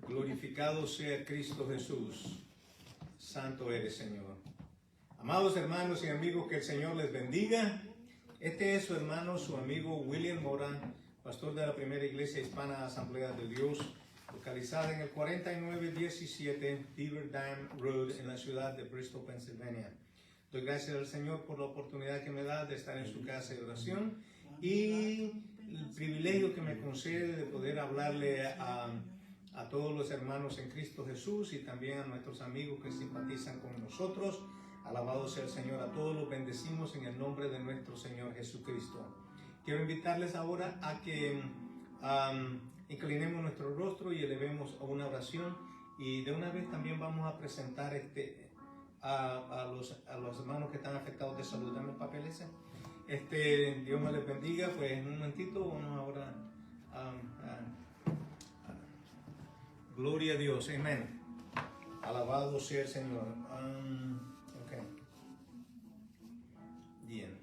Glorificado sea Cristo Jesús. Santo eres, Señor. Amados hermanos y amigos, que el Señor les bendiga. Este es su hermano, su amigo William Mora, pastor de la primera iglesia hispana Asamblea de Dios, localizada en el 4917 Beaver Dam Road en la ciudad de Bristol, Pensilvania. Doy gracias al Señor por la oportunidad que me da de estar en su casa de oración y el privilegio que me concede de poder hablarle a todos los hermanos en Cristo Jesús y también a nuestros amigos que simpatizan con nosotros. Alabado sea el Señor, a todos los bendecimos en el nombre de nuestro Señor Jesucristo. Quiero invitarles ahora a que inclinemos nuestro rostro y elevemos una oración, y de una vez también vamos a presentar a los hermanos que están afectados de salud. Dame el papel ese. Dios me les bendiga. Pues en un momentito vamos ahora gloria a Dios, amén. Alabado sea el Señor. Bien.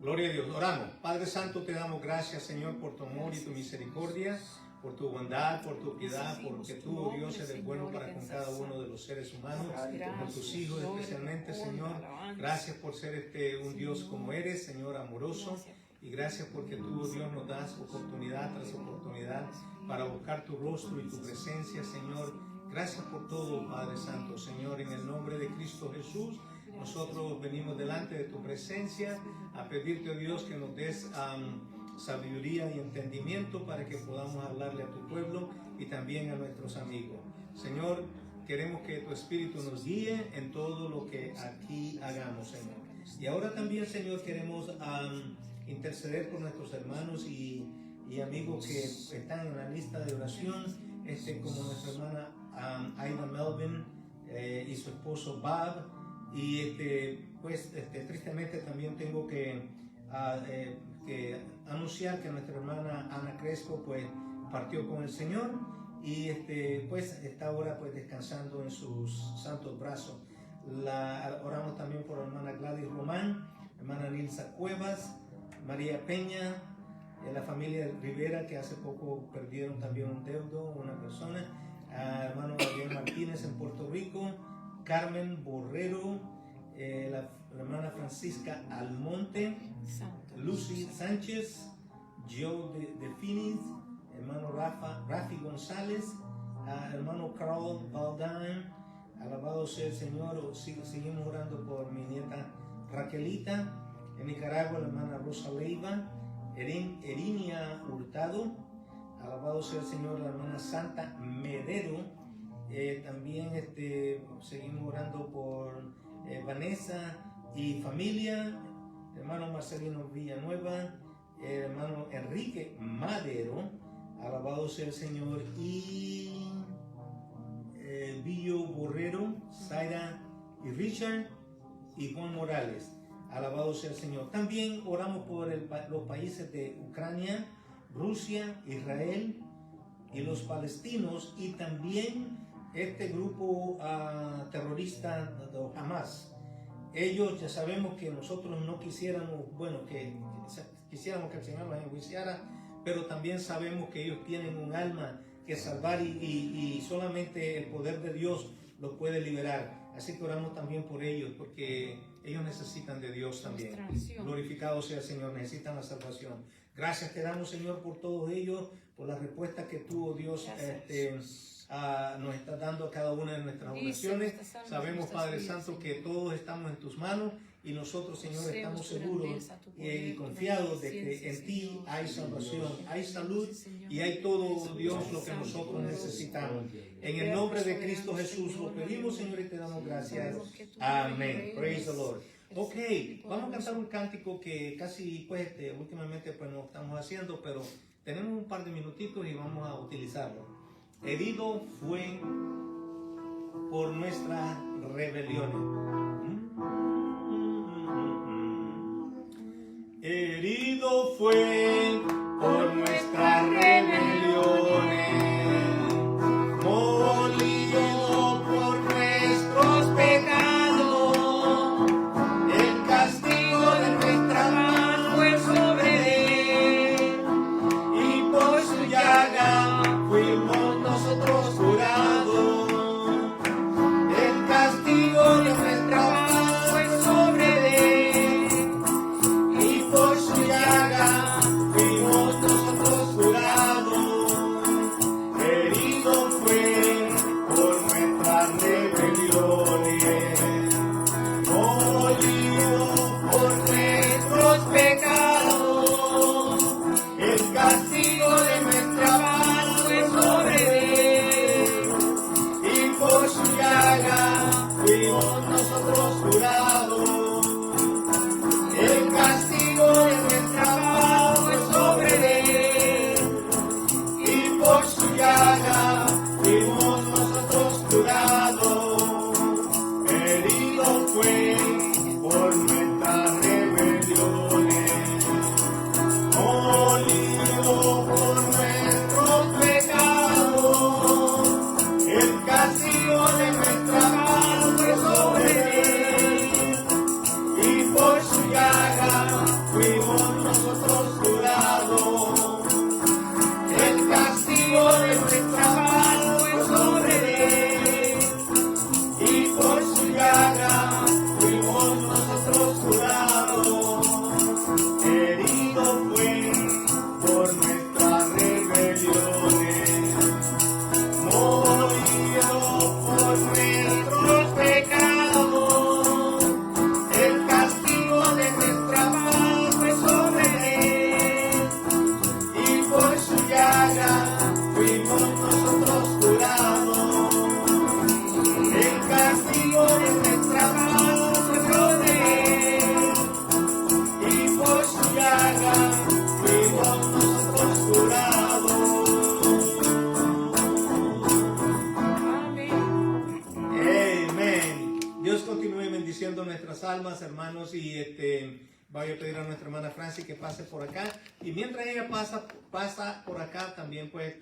Gloria a Dios. Oramos. Padre Santo, te damos gracias, Señor, por tu amor y tu misericordia, por tu bondad, por tu piedad, porque tú, oh Dios, eres bueno para con cada uno de los seres humanos, con tus hijos especialmente, Señor. Gracias por ser un Dios como eres, Señor, amoroso. Y gracias porque tú, oh Dios, nos das oportunidad tras oportunidad para buscar tu rostro y tu presencia, Señor. Gracias por todo, Padre Santo. Señor, en el nombre de Cristo Jesús, nosotros venimos delante de tu presencia a pedirte, oh Dios, que nos des sabiduría y entendimiento para que podamos hablarle a tu pueblo y también a nuestros amigos. Señor, queremos que tu Espíritu nos guíe en todo lo que aquí hagamos, Señor. Y ahora también, Señor, queremos interceder por nuestros hermanos y amigos que están en la lista de oración, como nuestra hermana Aida Melvin y su esposo Bob. Y tristemente también tengo que anunciar que nuestra hermana Ana Crespo pues partió con el Señor y está ahora pues descansando en sus santos brazos. Oramos también por la hermana Gladys Román, hermana Nilsa Cuevas, María Peña, la familia Rivera, que hace poco perdieron también un deudo, una persona, hermano Gabriel Martínez en Puerto Rico, Carmen Borrero, la hermana Francisca Almonte, Lucy Sánchez, Joe de Finis, hermano Rafi González, hermano Carl Baldine. Alabado sea el Señor. Seguimos orando por mi nieta Raquelita. En Nicaragua, la hermana Rosa Leiva, Erinia Hurtado. Alabado sea el Señor, la hermana Santa Medero. También seguimos orando por Vanessa y familia, hermano Marcelino Villanueva, hermano Enrique Madero. Alabado sea el Señor. Y Villo Borrero, Zaira y Richard y Juan Morales. Alabado sea el Señor. También oramos por los países de Ucrania, Rusia, Israel y los palestinos, y también este grupo terrorista de Hamas. Ellos, ya sabemos que nosotros no quisiéramos, quisiéramos que el Señor los enjuiciara, pero también sabemos que ellos tienen un alma que salvar y solamente el poder de Dios los puede liberar. Así que oramos también por ellos, porque ellos necesitan de Dios también. Glorificado sea el Señor, necesitan la salvación. Gracias te damos, Señor, por todos ellos, por la respuesta que tú, oh Dios, nos estás dando a cada una de nuestras oraciones. Sabemos, Padre Santo, que todos estamos en tus manos, y nosotros, Señor, estamos seguros y confiados de que en ti hay salvación, hay salud y hay todo, Dios, lo que nosotros necesitamos. En el nombre de Cristo Jesús lo pedimos, Señor, y te damos gracias. Amén. Praise the Lord. Ok, vamos a cantar un cántico que casi últimamente no estamos haciendo, pero tenemos un par de minutitos y vamos a utilizarlo. Herido fue por nuestras rebeliones. Herido fue por nuestras rebeliones, molido por nuestros pecados, el castigo de nuestra paz fue sobre él, y por su llaga fuimos almas, hermanos, y voy a pedir a nuestra hermana Francis que pase por acá. Y mientras ella pasa por acá, también pues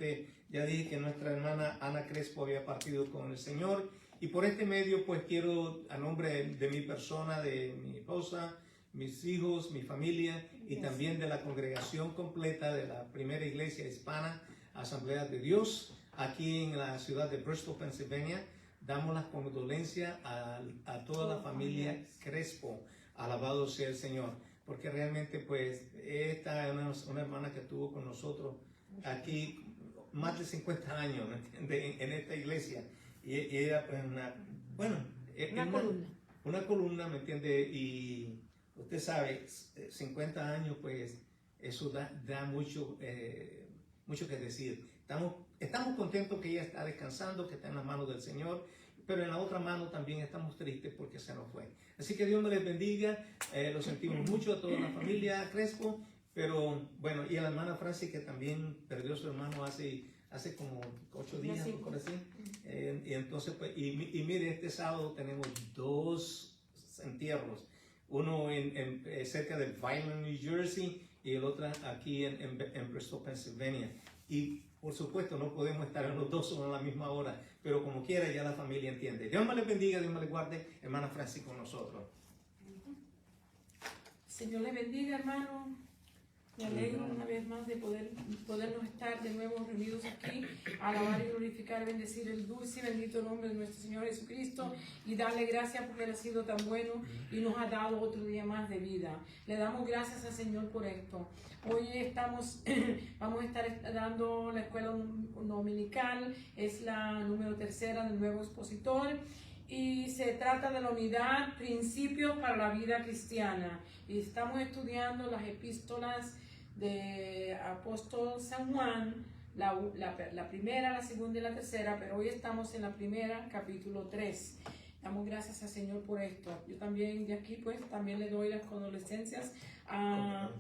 ya dije que nuestra hermana Ana Crespo había partido con el Señor. Y por este medio pues quiero, a nombre de mi persona, de mi esposa, mis hijos, mi familia y también de la congregación completa de la primera iglesia hispana, Asamblea de Dios, aquí en la ciudad de Bristol, Pennsylvania, damos las condolencias a toda la familia Crespo. Alabado sea el Señor, porque realmente pues esta es una hermana que estuvo con nosotros aquí más de 50 años, ¿me entiende? En esta iglesia, y era pues una columna, ¿me entiende? Y usted sabe, 50 años pues eso da mucho, mucho que decir. Estamos contentos que ella está descansando, que está en las manos del Señor, pero en la otra mano también estamos tristes porque se nos fue. Así que Dios me les bendiga, lo sentimos mucho a toda la familia Crespo, pero bueno, y a la hermana Francis que también perdió a su hermano hace como 8 días, por así. Y entonces, pues, y mire, este sábado tenemos 2 entierros, uno cerca de Vineland, New Jersey, y el otro aquí en Bristol, Pennsylvania. Y por supuesto no podemos estar en los 2 a la misma hora, pero como quiera ya la familia entiende. Dios me les bendiga, Dios me les guarde. Hermana Francis con nosotros. Señor le bendiga, hermano. Me alegro una vez más de podernos estar de nuevo reunidos aquí, alabar y glorificar, bendecir el dulce y bendito nombre de nuestro Señor Jesucristo y darle gracias porque Él ha sido tan bueno y nos ha dado otro día más de vida. Le damos gracias al Señor por esto. Hoy vamos a estar dando la escuela dominical, es la número 3 del nuevo expositor. Y se trata de la unidad, principios para la vida cristiana. Y estamos estudiando las epístolas de apóstol San Juan, la primera, la segunda y la tercera, pero hoy estamos en la primera, capítulo 3. Damos gracias al Señor por esto. Yo también de aquí pues también le doy las condolencias a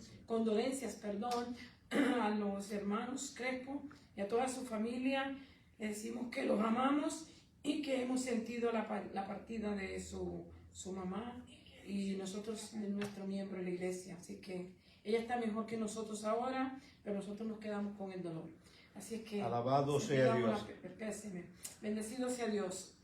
los hermanos Crespo y a toda su familia. Le decimos que los amamos y que hemos sentido la partida de su mamá y nosotros de nuestro miembro de la iglesia. Así que ella está mejor que nosotros ahora, pero nosotros nos quedamos con el dolor. Así que alabado sea Dios. Bendecido sea Dios.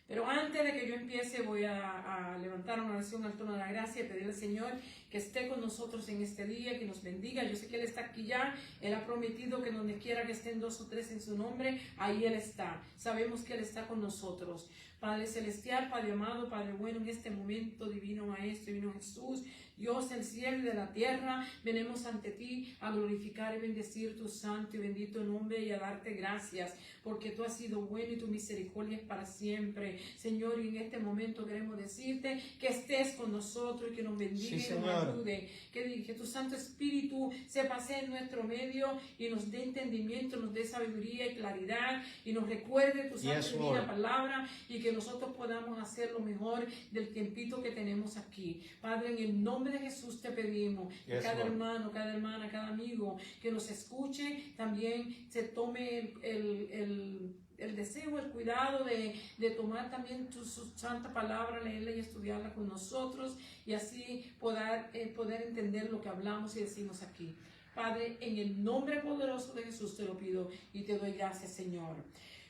Pero antes de que yo empiece, voy a levantar una oración al trono de la gracia y pedirle al Señor que esté con nosotros en este día, que nos bendiga. Yo sé que Él está aquí ya. Él ha prometido que donde quiera que estén 2 o 3 en su nombre, ahí Él está. Sabemos que Él está con nosotros. Padre Celestial, Padre amado, Padre bueno, en este momento, Divino Maestro, Divino Jesús, Dios del cielo y de la tierra, venimos ante ti a glorificar y bendecir tu santo y bendito nombre y a darte gracias, porque tú has sido bueno y tu misericordia es para siempre. Señor, y en este momento queremos decirte que estés con nosotros y que nos bendiga y nos ayude, que tu Santo Espíritu se pase en nuestro medio y nos dé entendimiento, nos dé sabiduría y claridad y nos recuerde tu santa y divina palabra y que nosotros podamos hacer lo mejor del tiempito que tenemos aquí. Padre, en el nombre de Jesús te pedimos que cada hermano, cada hermana, cada amigo que nos escuche también se tome el deseo, el cuidado de tomar también su santa palabra, leerla y estudiarla con nosotros y así poder entender lo que hablamos y decimos aquí. Padre, en el nombre poderoso de Jesús te lo pido y te doy gracias, Señor.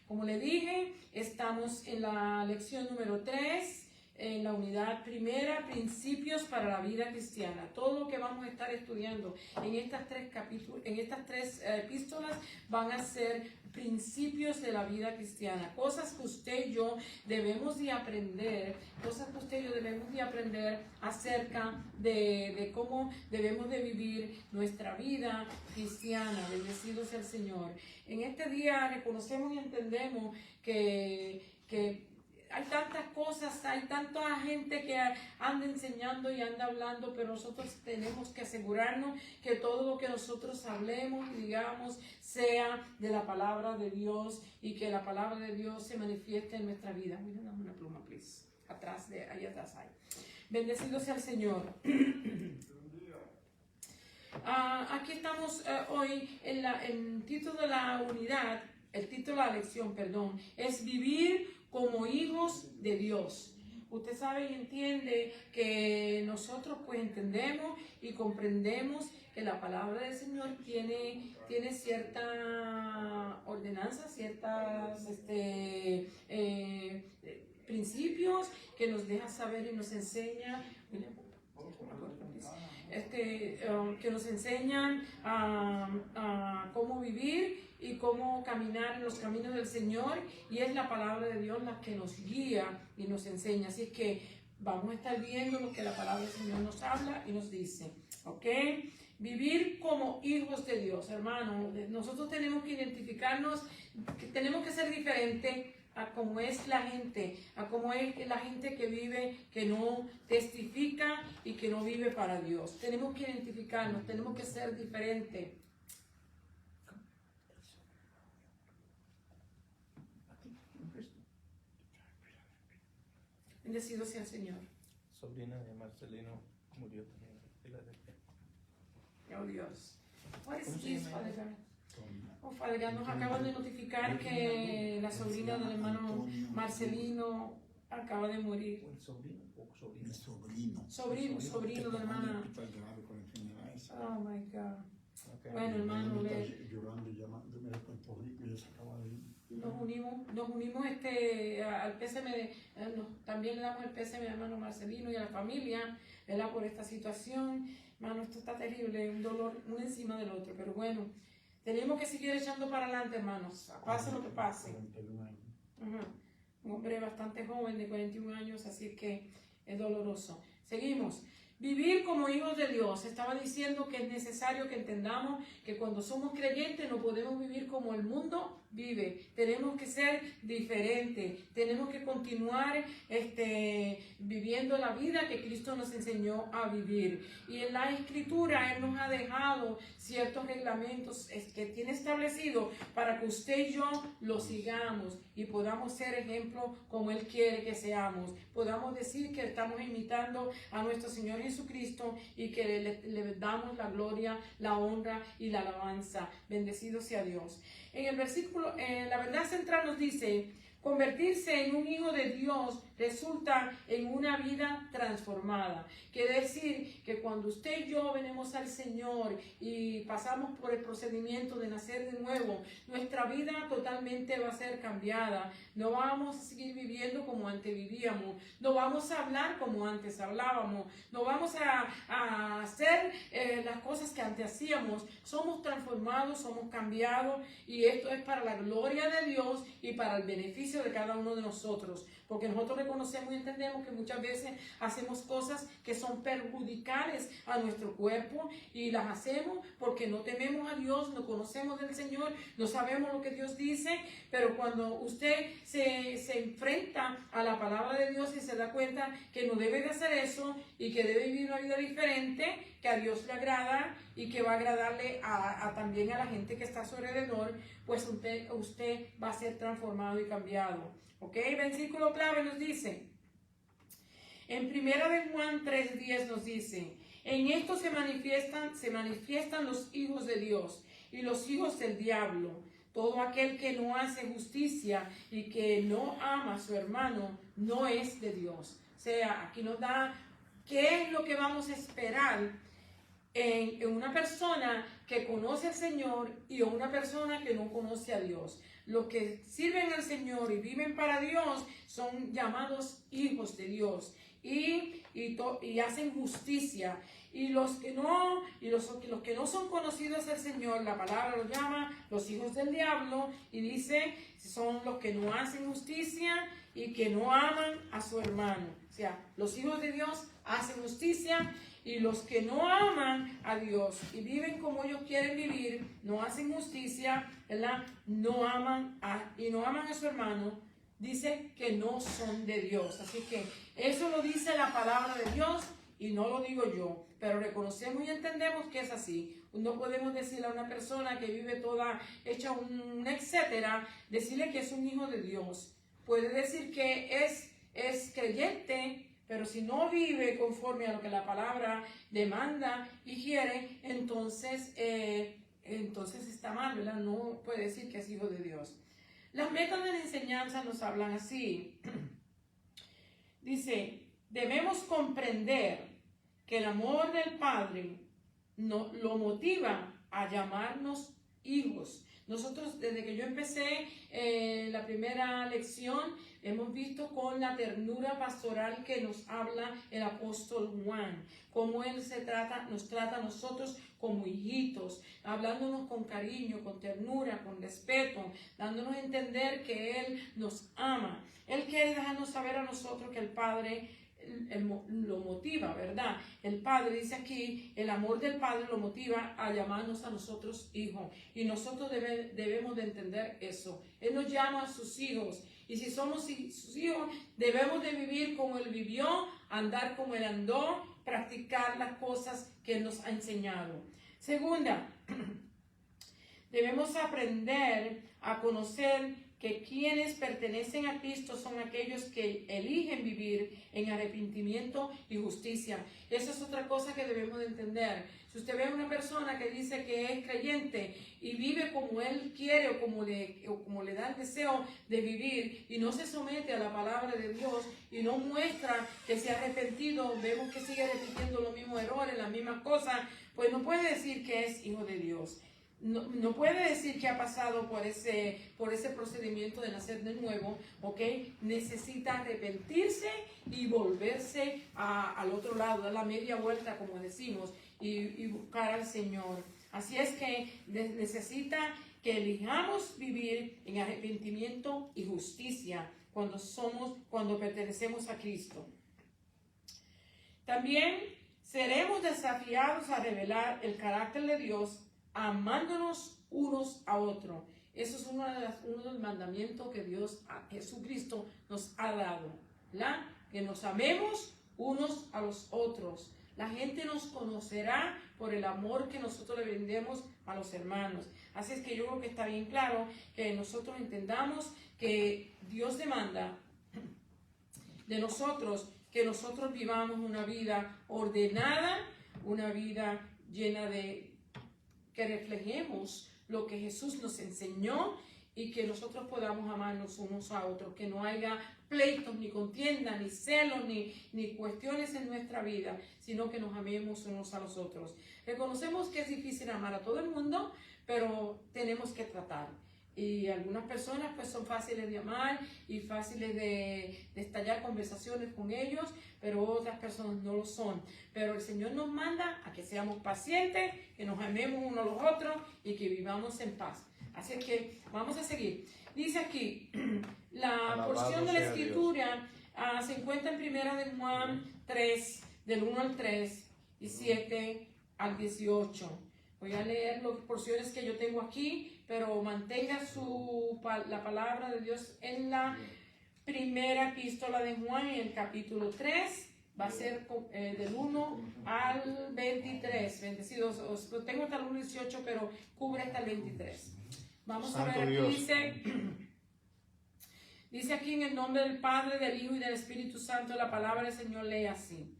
Como le dije, estamos en la lección número 3, en la unidad primera, principios para la vida cristiana. Todo lo que vamos a estar estudiando en estas 3 capítulos, en estas 3 epístolas van a ser principios de la vida cristiana, cosas que usted y yo debemos de aprender, acerca de cómo debemos de vivir nuestra vida cristiana. Bendecido sea el Señor. En este día reconocemos y entendemos que hay tantas cosas, hay tanta gente que anda enseñando y anda hablando, pero nosotros tenemos que asegurarnos que todo lo que nosotros hablemos y digamos sea de la palabra de Dios y que la palabra de Dios se manifieste en nuestra vida. Mira, dame una pluma, please. Ahí atrás hay. Bendecido sea el Señor. Aquí estamos hoy en el título de la unidad, el título de la lección, perdón, es vivir como hijos de Dios. usted sabe y entiende que nosotros pues entendemos y comprendemos que la palabra del Señor tiene cierta ordenanza, ciertas principios que nos deja saber y nos enseña, que nos enseñan a cómo vivir y cómo caminar en los caminos del Señor, y es la palabra de Dios la que nos guía y nos enseña. Así es que vamos a estar viendo lo que la palabra del Señor nos habla y nos dice, ¿ok? Vivir como hijos de Dios, hermano. Nosotros tenemos que identificarnos, que tenemos que ser diferentes a cómo es la gente, a cómo es la gente que vive, que no testifica y que no vive para Dios. Tenemos que identificarnos, tenemos que ser diferentes. Bendecido sea el Señor. Sobrina de Marcelino murió también en Filadelfia. Oh Dios. What is this, Father God? Oh, Father God, nos acaban de notificar que la sobrina del hermano Marcelino acaba de morir. ¿Sobrino o sobrina? Sobrino de la hermana. Oh my God. Okay. Bueno, hermano, llorando y llamándome de Puerto Rico y ella se acaba de ir. nos unimos al pésame, también le damos el pésame al hermano Marcelino y a la familia, ¿verdad? Por esta situación. Hermano, esto está terrible, un dolor uno encima del otro, pero bueno, tenemos que seguir echando para adelante, hermanos, pase lo que pase. 41 años. Un hombre bastante joven de 41 años, así que es doloroso. Seguimos. Vivir como hijos de Dios. Estaba diciendo que es necesario que entendamos que cuando somos creyentes no podemos vivir como el mundo vive. Tenemos que ser diferentes. Tenemos que continuar viviendo la vida que Cristo nos enseñó a vivir. Y en la Escritura Él nos ha dejado ciertos reglamentos que tiene establecido para que usted y yo los sigamos y podamos ser ejemplo como Él quiere que seamos. Podamos decir que estamos imitando a nuestro Señor Jesucristo y que le damos la gloria, la honra y la alabanza. Bendecido sea Dios. En el versículo, la verdad central nos dice, convertirse en un hijo de Dios resulta en una vida transformada. Quiere decir que cuando usted y yo venimos al Señor y pasamos por el procedimiento de nacer de nuevo, nuestra vida totalmente va a ser cambiada. No vamos a seguir viviendo como antes vivíamos. No vamos a hablar como antes hablábamos. No vamos a hacer las cosas que antes hacíamos. Somos transformados, somos cambiados, y esto es para la gloria de Dios y para el beneficio de cada uno de nosotros. Porque nosotros reconocemos y entendemos que muchas veces hacemos cosas que son perjudicales a nuestro cuerpo, y las hacemos porque no tememos a Dios, no conocemos del Señor, no sabemos lo que Dios dice. Pero cuando usted se enfrenta a la palabra de Dios y se da cuenta que no debe de hacer eso y que debe vivir una vida diferente, que a Dios le agrada y que va a agradarle también a la gente que está a su alrededor, pues usted va a ser transformado y cambiado. ¿Ok? Versículo clave nos dice, en 1 de Juan 3:10 nos dice, en esto se manifiestan los hijos de Dios y los hijos del diablo. Todo aquel que no hace justicia y que no ama a su hermano no es de Dios. O sea, aquí nos da qué es lo que vamos a esperar en una persona que conoce al Señor y en una persona que no conoce a Dios. Los que sirven al Señor y viven para Dios son llamados hijos de Dios y hacen justicia. Y los que no son conocidos del Señor, la palabra los llama los hijos del diablo, y dice, son los que no hacen justicia y que no aman a su hermano. O sea, los hijos de Dios hacen justicia, y los que no aman a Dios y viven como ellos quieren vivir, no hacen justicia, ¿verdad? No aman a su hermano, dice que no son de Dios. Así que eso lo dice la palabra de Dios y no lo digo yo, pero reconocemos y entendemos que es así. No podemos decirle a una persona que vive toda hecha un etcétera, decirle que es un hijo de Dios. Puede decir que es creyente, pero si no vive conforme a lo que la palabra demanda y quiere, entonces está mal, ¿verdad? No puede decir que es hijo de Dios. Las metas de la enseñanza nos hablan así. Dice, debemos comprender que el amor del Padre lo motiva a llamarnos hijos. Nosotros, desde que yo empecé la primera lección, hemos visto con la ternura pastoral que nos habla el apóstol Juan, cómo él nos trata a nosotros como hijitos, hablándonos con cariño, con ternura, con respeto, dándonos a entender que él nos ama. Él quiere dejarnos saber a nosotros que el Padre lo motiva, ¿verdad? El Padre, dice aquí, el amor del Padre lo motiva a llamarnos a nosotros hijos. Y nosotros debemos de entender eso. Él nos llama a sus hijos. Y si somos sus hijos, debemos de vivir como Él vivió, andar como Él andó, practicar las cosas que Él nos ha enseñado. Segunda, debemos aprender a conocer que quienes pertenecen a Cristo son aquellos que eligen vivir en arrepentimiento y justicia. Esa es otra cosa que debemos de entender. Si usted ve a una persona que dice que es creyente y vive como él quiere o como le da el deseo de vivir y no se somete a la palabra de Dios y no muestra que se ha arrepentido, vemos que sigue repitiendo los mismos errores, las mismas cosas, pues no puede decir que es hijo de Dios. No puede decir que ha pasado por ese procedimiento de nacer de nuevo, ¿ok? Necesita arrepentirse y volverse al otro lado, dar la media vuelta, como decimos, y buscar al Señor. Así es que necesita que elijamos vivir en arrepentimiento y justicia cuando pertenecemos a Cristo. También seremos desafiados a revelar el carácter de Dios amándonos unos a otros. Eso es uno de los mandamientos que Jesucristo nos ha dado, ¿verdad? Que nos amemos unos a los otros. La gente nos conocerá por el amor que nosotros le brindemos a los hermanos. Así es que yo creo que está bien claro que nosotros entendamos que Dios demanda de nosotros que nosotros vivamos una vida ordenada, una vida llena de que reflejemos lo que Jesús nos enseñó y que nosotros podamos amarnos unos a otros, que no haya pleitos, ni contiendas, ni celos, ni cuestiones en nuestra vida, sino que nos amemos unos a los otros. Reconocemos que es difícil amar a todo el mundo, pero tenemos que tratar. Y algunas personas pues son fáciles de amar y fáciles de estallar conversaciones con ellos, pero otras personas no lo son. Pero el Señor nos manda a que seamos pacientes, que nos amemos unos a los otros y que vivamos en paz. Así que vamos a seguir. Dice aquí, la porción de la Escritura se encuentra en 1 de Juan 3, del 1 al 3 y 7 al 18. Voy a leer las porciones que yo tengo aquí, pero mantenga la palabra de Dios en la primera epístola de Juan, en el capítulo 3, va a ser del 1 al 23, bendecidos. Lo tengo hasta el 1 al 18, pero cubre hasta el 23. Vamos a ver, aquí dice aquí en el nombre del Padre, del Hijo y del Espíritu Santo, la palabra del Señor lee así.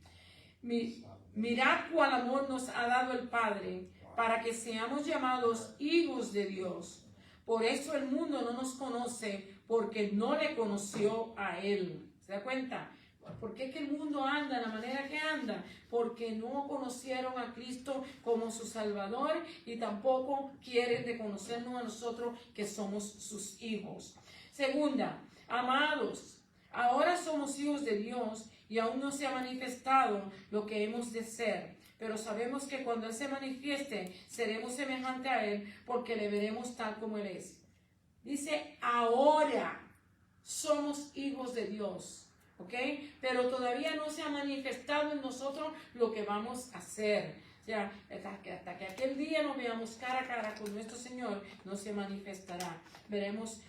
Mirad cuál amor nos ha dado el Padre, para que seamos llamados hijos de Dios. Por eso el mundo no nos conoce, porque no le conoció a Él. ¿Se da cuenta? ¿Por qué es que el mundo anda de la manera que anda? Porque no conocieron a Cristo como su Salvador y tampoco quieren reconocernos a nosotros que somos sus hijos. Segunda, amados, ahora somos hijos de Dios y aún no se ha manifestado lo que hemos de ser. Pero sabemos que cuando Él se manifieste, seremos semejantes a Él, porque le veremos tal como Él es. Dice, ahora somos hijos de Dios, ¿ok? Pero todavía no se ha manifestado en nosotros lo que vamos a hacer. O sea, hasta que aquel día nos veamos cara a cara con nuestro Señor, no se manifestará. Veremos,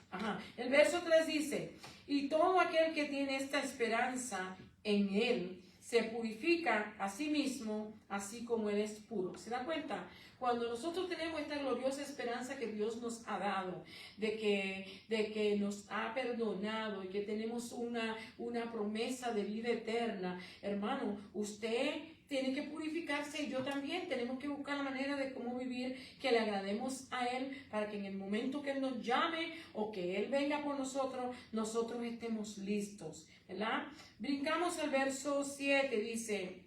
El verso 3 dice, y todo aquel que tiene esta esperanza en Él, se purifica a sí mismo, así como Él es puro. ¿Se da cuenta? Cuando nosotros tenemos esta gloriosa esperanza que Dios nos ha dado, de que nos ha perdonado y que tenemos una promesa de vida eterna, hermano, usted tiene que purificarse y yo también. Tenemos que buscar la manera de cómo vivir que le agrademos a Él para que en el momento que Él nos llame o que Él venga por nosotros, nosotros estemos listos, ¿verdad? Brincamos al verso 7, dice...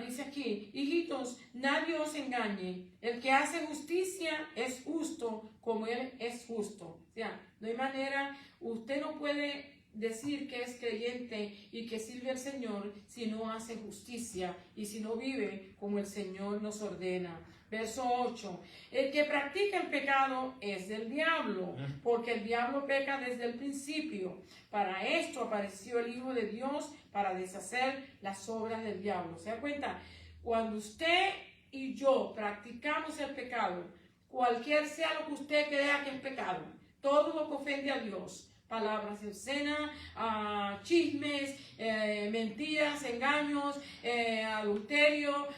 dice aquí, hijitos, nadie os engañe. El que hace justicia es justo como Él es justo. O sea, no hay manera, usted no puede decir que es creyente y que sirve al Señor si no hace justicia y si no vive como el Señor nos ordena. Verso 8, el que practica el pecado es del diablo, porque el diablo peca desde el principio. Para esto apareció el Hijo de Dios, para deshacer las obras del diablo. ¿Se da cuenta? Cuando usted y yo practicamos el pecado, cualquier sea lo que usted crea que es pecado, todo lo que ofende a Dios, palabras obscenas, chismes, mentiras, engaños, adulterio,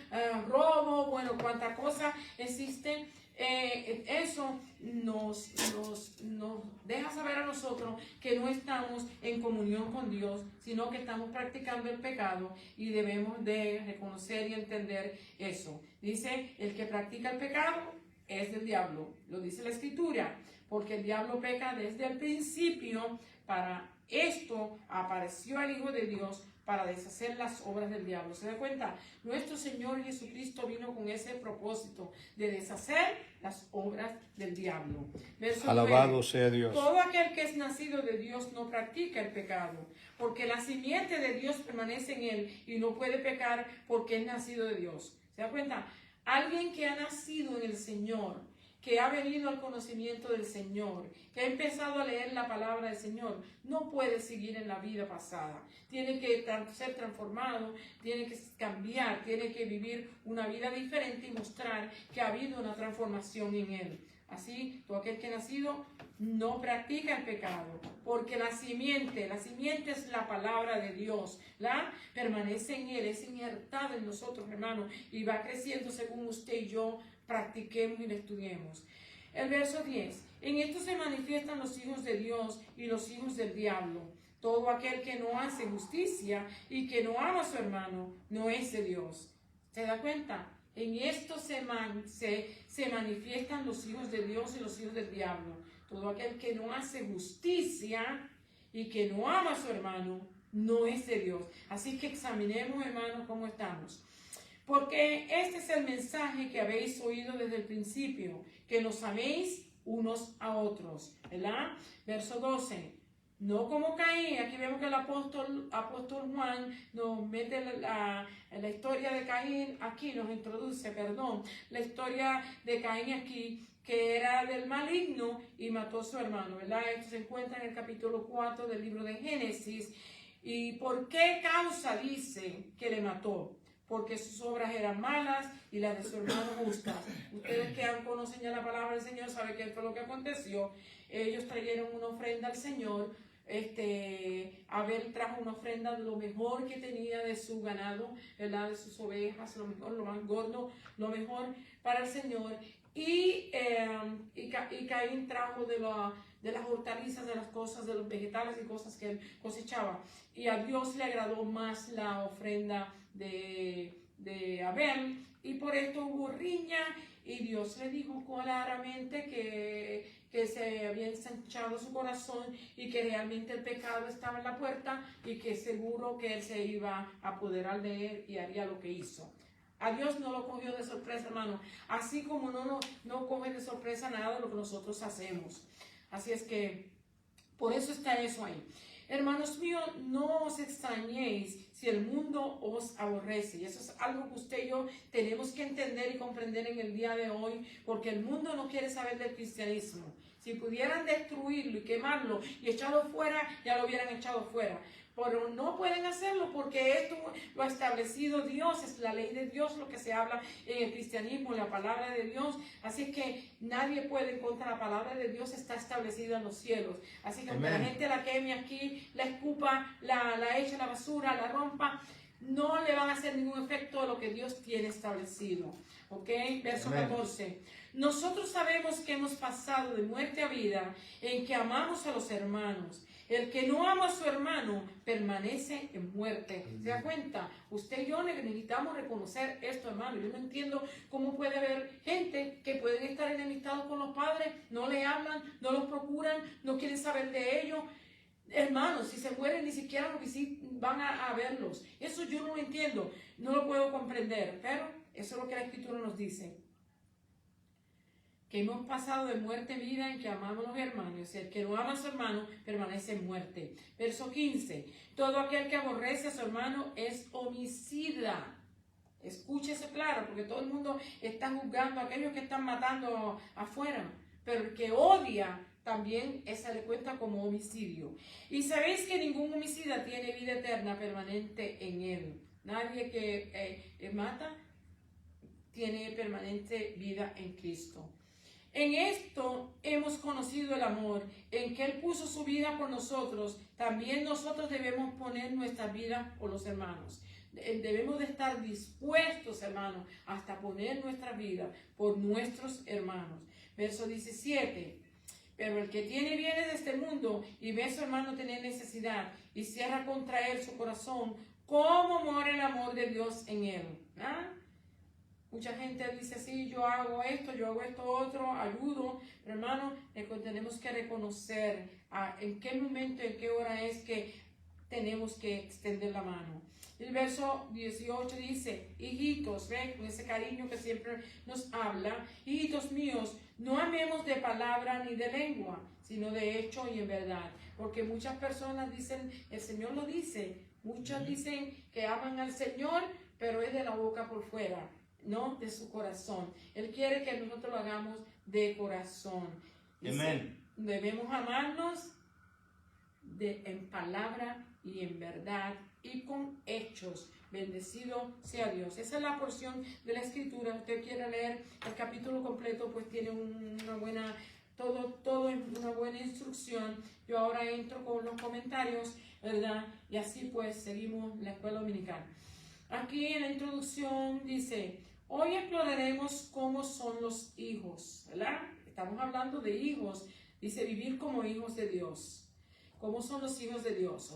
robo, bueno, cuántas cosas existen. Eso nos deja saber a nosotros que no estamos en comunión con Dios, sino que estamos practicando el pecado y debemos de reconocer y entender eso. Dice, el que practica el pecado es del diablo, lo dice la Escritura, porque el diablo peca desde el principio. Para esto apareció el Hijo de Dios, para deshacer las obras del diablo. ¿Se da cuenta? Nuestro Señor Jesucristo vino con ese propósito de deshacer las obras del diablo. Verso Alabado 9. sea Dios. Todo aquel que es nacido de Dios no practica el pecado, porque la simiente de Dios permanece en él y no puede pecar porque es nacido de Dios. ¿Se da cuenta? Alguien que ha nacido en el Señor, que ha venido al conocimiento del Señor, que ha empezado a leer la palabra del Señor, no puede seguir en la vida pasada. Tiene que ser transformado, tiene que cambiar, tiene que vivir una vida diferente y mostrar que ha habido una transformación en él. Así, todo aquel que ha nacido no practica el pecado, porque la simiente es la palabra de Dios, permanece en él, es injertada en nosotros, hermanos, y va creciendo según usted y yo practiquemos y lo estudiemos. El verso 10, en esto se manifiestan los hijos de Dios y los hijos del diablo. Todo aquel que no hace justicia y que no ama a su hermano no es de Dios. ¿Se da cuenta? En esto se manifiestan los hijos de Dios y los hijos del diablo. Todo aquel que no hace justicia y que no ama a su hermano no es de Dios. Así que examinemos, hermanos, cómo estamos. Porque este es el mensaje que habéis oído desde el principio, que nos améis unos a otros, ¿verdad? Verso 12, no como Caín. Aquí vemos que el apóstol Juan nos mete la historia de Caín, aquí nos introduce, la historia de Caín aquí, que era del maligno y mató a su hermano, ¿verdad? Esto se encuentra en el capítulo 4 del libro de Génesis. ¿Y por qué causa dice que le mató? Porque sus obras eran malas y las de su hermano justas. Ustedes que conocen ya la palabra del Señor saben qué fue lo que aconteció. Ellos trajeron una ofrenda al Señor. Abel trajo una ofrenda de lo mejor que tenía de su ganado, ¿verdad? De sus ovejas, lo mejor, lo más gordo, lo mejor para el Señor. Y Caín trajo de las hortalizas, de las cosas, de los vegetales y cosas que él cosechaba. Y a Dios le agradó más la ofrenda de Abel, y por esto hubo riña, y Dios le dijo claramente que se había ensanchado su corazón y que realmente el pecado estaba en la puerta y que seguro que él se iba a apoderar de él y haría lo que hizo. A Dios no lo cogió de sorpresa, hermano, así como no coge de sorpresa nada de lo que nosotros hacemos. Así es que por eso está eso ahí. Hermanos míos, no os extrañéis si el mundo os aborrece. Y eso es algo que usted y yo tenemos que entender y comprender en el día de hoy, porque el mundo no quiere saber del cristianismo. Si pudieran destruirlo y quemarlo y echarlo fuera, ya lo hubieran echado fuera. Pero no pueden hacerlo porque esto lo ha establecido Dios, es la ley de Dios lo que se habla en el cristianismo, la palabra de Dios. Así que nadie puede contra la palabra de Dios, está establecida en los cielos. Así que aunque la gente la queme aquí, la escupa, la eche a la basura, la rompa, no le van a hacer ningún efecto a lo que Dios tiene establecido. ¿Ok? Verso 14. Nosotros sabemos que hemos pasado de muerte a vida en que amamos a los hermanos. El que no ama a su hermano permanece en muerte. ¿Se da cuenta? Usted y yo necesitamos reconocer esto, hermano. Yo no entiendo cómo puede haber gente que pueden estar enemistados con los padres, no le hablan, no los procuran, no quieren saber de ellos. Hermanos, si se mueren ni siquiera van a verlos. Eso yo no lo entiendo, no lo puedo comprender, pero eso es lo que la Escritura nos dice. Que hemos pasado de muerte en vida en que amamos a los hermanos. El que no ama a su hermano permanece en muerte. Verso 15. Todo aquel que aborrece a su hermano es homicida. Escúchese claro, porque todo el mundo está juzgando a aquellos que están matando afuera. Pero el que odia también se le cuenta como homicidio. Y sabéis que ningún homicida tiene vida eterna permanente en él. Nadie que mata tiene permanente vida en Cristo. En esto hemos conocido el amor, en que Él puso su vida por nosotros. También nosotros debemos poner nuestra vida por los hermanos. Debemos de estar dispuestos, hermanos, hasta poner nuestra vida por nuestros hermanos. Verso 17. Pero el que tiene bienes de este mundo y ve a su hermano tener necesidad y cierra contra él su corazón, ¿cómo mora el amor de Dios en él? ¿Ah? Mucha gente dice, sí, yo hago esto otro, ayudo. Pero hermano, tenemos que reconocer en qué momento, en qué hora es que tenemos que extender la mano. El verso 18 dice, hijitos, ven, con ese cariño que siempre nos habla, hijitos míos, no amemos de palabra ni de lengua, sino de hecho y en verdad. Porque muchas personas dicen, el Señor lo dice, muchos dicen que aman al Señor, pero es de la boca por fuera, no de su corazón. Él quiere que nosotros lo hagamos de corazón. Amén. Debemos amarnos en palabra y en verdad y con hechos. Bendecido sea Dios. Esa es la porción de la Escritura. Usted quiere leer el capítulo completo, pues tiene una buena, todo es una buena instrucción. Yo ahora entro con los comentarios, ¿verdad? Y así pues seguimos la escuela dominical. Aquí en la introducción dice, hoy exploraremos cómo son los hijos, ¿verdad? Estamos hablando de hijos. Dice, vivir como hijos de Dios. ¿Cómo son los hijos de Dios?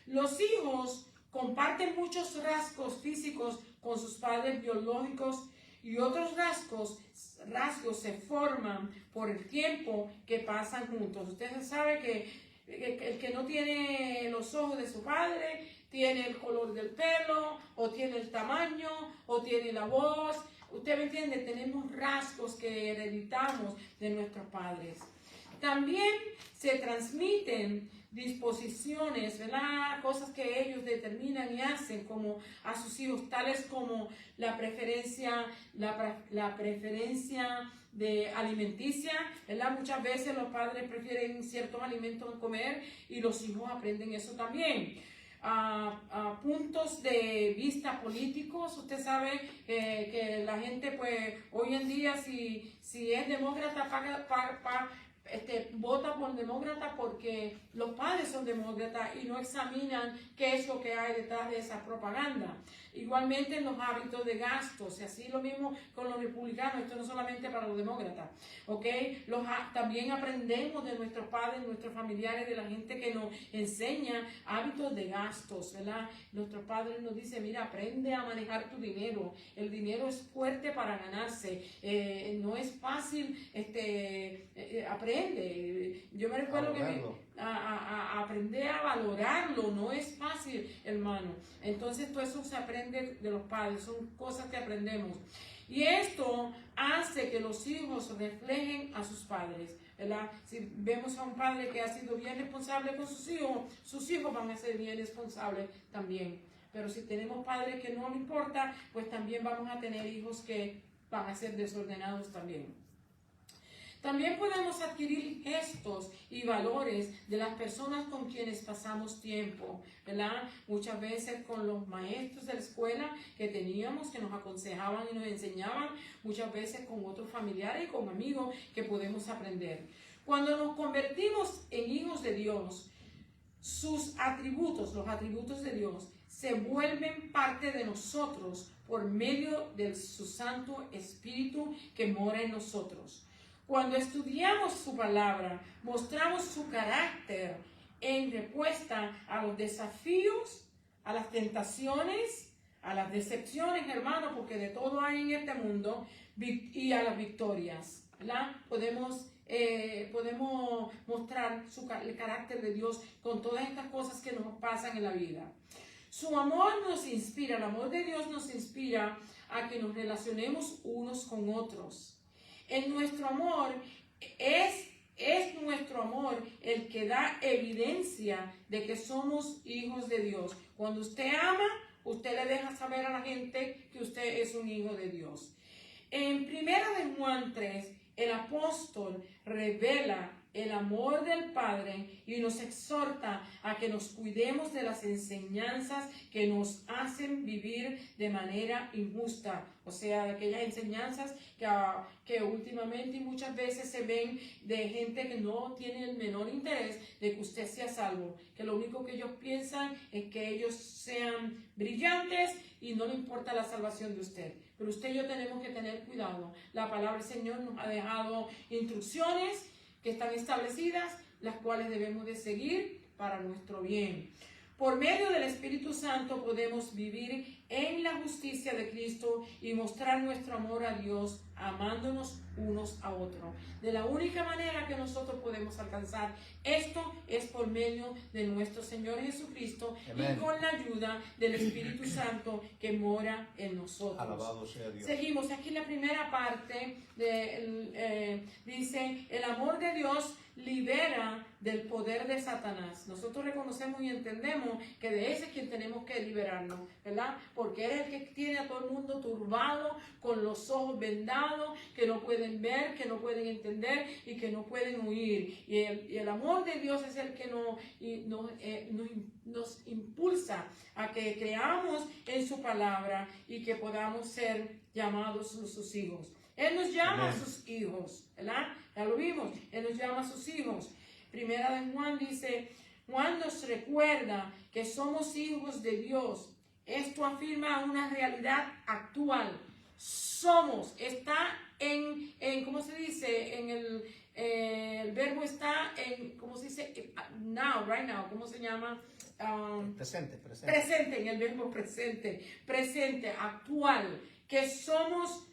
Los hijos comparten muchos rasgos físicos con sus padres biológicos y otros rasgos se forman por el tiempo que pasan juntos. Usted sabe que el que no tiene los ojos de su padre, tiene el color del pelo, o tiene el tamaño, o tiene la voz. Usted me entiende, tenemos rasgos que hereditamos de nuestros padres. También se transmiten disposiciones, ¿verdad? Cosas que ellos determinan y hacen como a sus hijos, tales como la preferencia de alimenticia, ¿verdad? Muchas veces los padres prefieren ciertos alimentos comer y los hijos aprenden eso también. Puntos de vista políticos. Usted sabe que la gente pues hoy en día si es demócrata vota por demócrata porque los padres son demócratas y no examinan qué es lo que hay detrás de esa propaganda. Igualmente en los hábitos de gastos, y así lo mismo con los republicanos, esto no solamente para los demócratas, ¿ok? También aprendemos de nuestros padres, nuestros familiares, de la gente que nos enseña hábitos de gastos, ¿verdad? Nuestros padres nos dicen, mira, aprende a manejar tu dinero, el dinero es fuerte para ganarse, no es fácil, aprende. Yo me recuerdo que aprender a valorarlo no es fácil, hermano. Entonces todo eso se aprende de los padres, son cosas que aprendemos. Y esto hace que los hijos reflejen a sus padres, ¿verdad? Si vemos a un padre que ha sido bien responsable con sus hijos van a ser bien responsables también. Pero si tenemos padres que no le importa, pues también vamos a tener hijos que van a ser desordenados también. También podemos adquirir gestos y valores de las personas con quienes pasamos tiempo, ¿verdad? Muchas veces con los maestros de la escuela que teníamos, que nos aconsejaban y nos enseñaban, muchas veces con otros familiares y con amigos que podemos aprender. Cuando nos convertimos en hijos de Dios, sus atributos, los atributos de Dios, se vuelven parte de nosotros por medio de su Santo Espíritu que mora en nosotros. Cuando estudiamos su palabra, mostramos su carácter en respuesta a los desafíos, a las tentaciones, a las decepciones, hermano, porque de todo hay en este mundo, y a las victorias, ¿verdad? Podemos mostrar el carácter de Dios con todas estas cosas que nos pasan en la vida. Su amor nos inspira, el amor de Dios nos inspira a que nos relacionemos unos con otros. En nuestro amor es nuestro amor el que da evidencia de que somos hijos de Dios. Cuando usted ama, usted le deja saber a la gente que usted es un hijo de Dios. En 1 de Juan 3, el apóstol revela el amor del Padre y nos exhorta a que nos cuidemos de las enseñanzas que nos hacen vivir de manera injusta. O sea, de aquellas enseñanzas que últimamente y muchas veces se ven de gente que no tiene el menor interés de que usted sea salvo. Que lo único que ellos piensan es que ellos sean brillantes y no le importa la salvación de usted. Pero usted y yo tenemos que tener cuidado. La palabra del Señor nos ha dejado instrucciones que están establecidas, las cuales debemos de seguir para nuestro bien. Por medio del Espíritu Santo podemos vivir en la justicia de Cristo y mostrar nuestro amor a Dios, amándonos unos a otros. De la única manera que nosotros podemos alcanzar esto es por medio de nuestro Señor Jesucristo. Amén. Y con la ayuda del Espíritu Santo que mora en nosotros. Alabado sea Dios. Seguimos aquí la primera parte, dice, el amor de Dios libera del poder de Satanás. Nosotros reconocemos y entendemos que de ese es quien tenemos que liberarnos, ¿verdad? Porque él es el que tiene a todo el mundo turbado, con los ojos vendados, que no pueden ver, que no pueden entender y que no pueden oír. Y el amor de Dios es el que nos impulsa a que creamos en su palabra y que podamos ser llamados sus hijos. Él nos llama a sus hijos, ¿verdad? Ya lo vimos, Él nos llama a sus hijos. Primera de Juan dice, Juan nos recuerda que somos hijos de Dios. Esto afirma una realidad actual. Somos, está ¿cómo se dice? El verbo está en, ¿cómo se dice? Now, right now, ¿cómo se llama? Presente. Presente, en el verbo presente, actual, que somos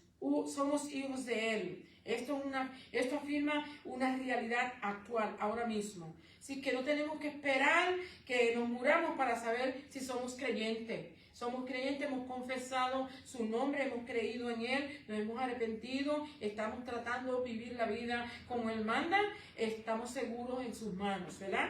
hijos de Él. Esto afirma una realidad actual, ahora mismo. Así que no tenemos que esperar que nos muramos para saber si somos creyentes. Somos creyentes, hemos confesado su nombre, hemos creído en Él, nos hemos arrepentido, estamos tratando de vivir la vida como Él manda, estamos seguros en sus manos, ¿verdad?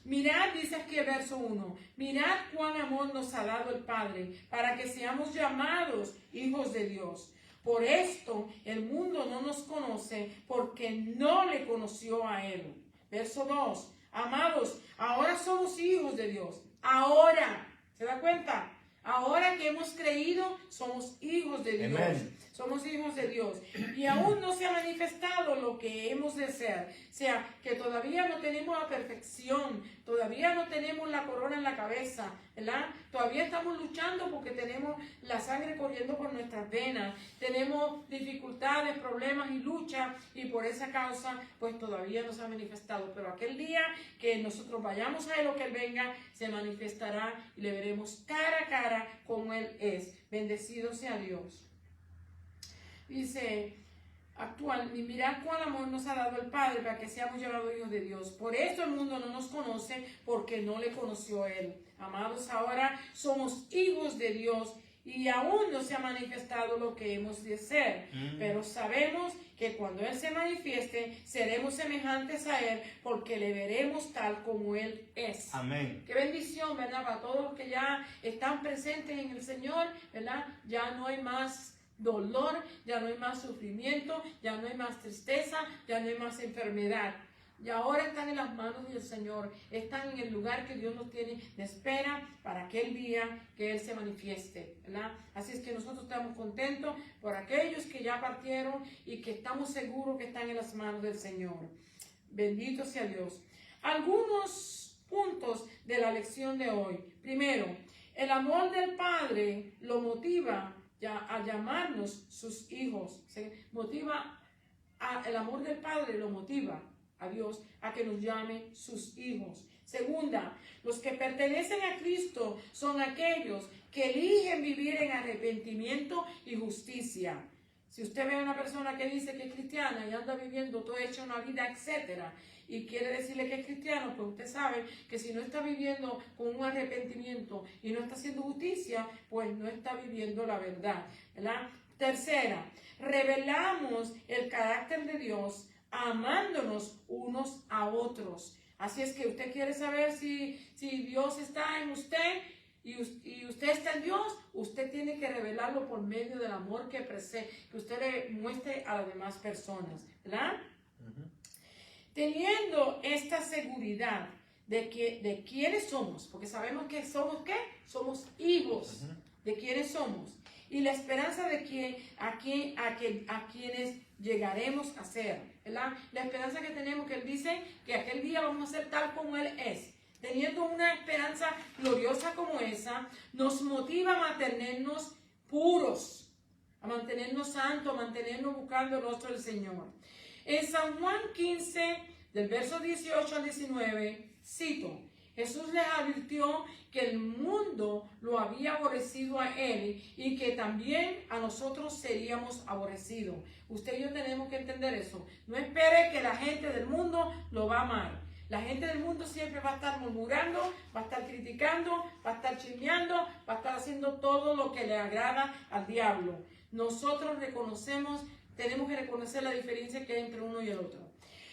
Mirad, dice aquí el verso 1, mirad cuán amor nos ha dado el Padre para que seamos llamados hijos de Dios. Por esto el mundo no nos conoce porque no le conoció a Él. Verso 2, amados, ahora somos hijos de Dios. Ahora, ¿se da cuenta? Ahora que hemos creído, somos hijos de Dios. Amén. Somos hijos de Dios. Y aún no se ha manifestado lo que hemos de ser. O sea, que todavía no tenemos la perfección. Todavía no tenemos la corona en la cabeza, ¿verdad? Todavía estamos luchando porque tenemos la sangre corriendo por nuestras venas. Tenemos dificultades, problemas y lucha. Y por esa causa, pues todavía no se ha manifestado. Pero aquel día que nosotros vayamos a Él o que Él venga, se manifestará y le veremos cara a cara como Él es. Bendecido sea Dios. Dice, actual, y mirad cuál amor nos ha dado el Padre para que seamos llamados hijos de Dios. Por eso el mundo no nos conoce, porque no le conoció a Él. Amados, ahora somos hijos de Dios y aún no se ha manifestado lo que hemos de ser. Pero sabemos que cuando Él se manifieste, seremos semejantes a Él, porque le veremos tal como Él es. Amén. Qué bendición, ¿verdad? Para todos los que ya están presentes en el Señor, ¿verdad? Ya no hay más dolor, ya no hay más sufrimiento, ya no hay más tristeza, ya no hay más enfermedad. Y ahora están en las manos del Señor, están en el lugar que Dios nos tiene de espera para aquel día que Él se manifieste, ¿verdad? Así es que nosotros estamos contentos por aquellos que ya partieron y que estamos seguros que están en las manos del Señor. Bendito sea Dios. Algunos puntos de la lección de hoy. Primero, el amor del Padre lo motiva a llamarnos sus hijos. El amor del Padre lo motiva a Dios a que nos llame sus hijos. Segunda, los que pertenecen a Cristo son aquellos que eligen vivir en arrepentimiento y justicia. Si usted ve a una persona que dice que es cristiana y anda viviendo todo hecho una vida, etcétera, y quiere decirle que es cristiano, pues usted sabe que si no está viviendo con un arrepentimiento y no está haciendo justicia, pues no está viviendo la verdad, ¿verdad? Tercera, revelamos el carácter de Dios amándonos unos a otros. Así es que usted quiere saber si Dios está en usted y usted está en Dios, usted tiene que revelarlo por medio del amor que usted le muestre a las demás personas, ¿verdad? Teniendo esta seguridad de quiénes somos, porque sabemos que somos ¿qué? Somos hijos de quiénes somos y la esperanza de a quienes llegaremos a ser, ¿verdad? La esperanza que tenemos, que Él dice que aquel día vamos a ser tal como Él es. Teniendo una esperanza gloriosa como esa, nos motiva a mantenernos puros, a mantenernos santos, a mantenernos buscando el rostro del Señor. En San Juan 15, del verso 18 al 19, cito, Jesús les advirtió que el mundo lo había aborrecido a Él y que también a nosotros seríamos aborrecidos. Usted y yo tenemos que entender eso. No espere que la gente del mundo lo va a amar. La gente del mundo siempre va a estar murmurando, va a estar criticando, va a estar chismeando, va a estar haciendo todo lo que le agrada al diablo. Nosotros tenemos que reconocer la diferencia que hay entre uno y el otro.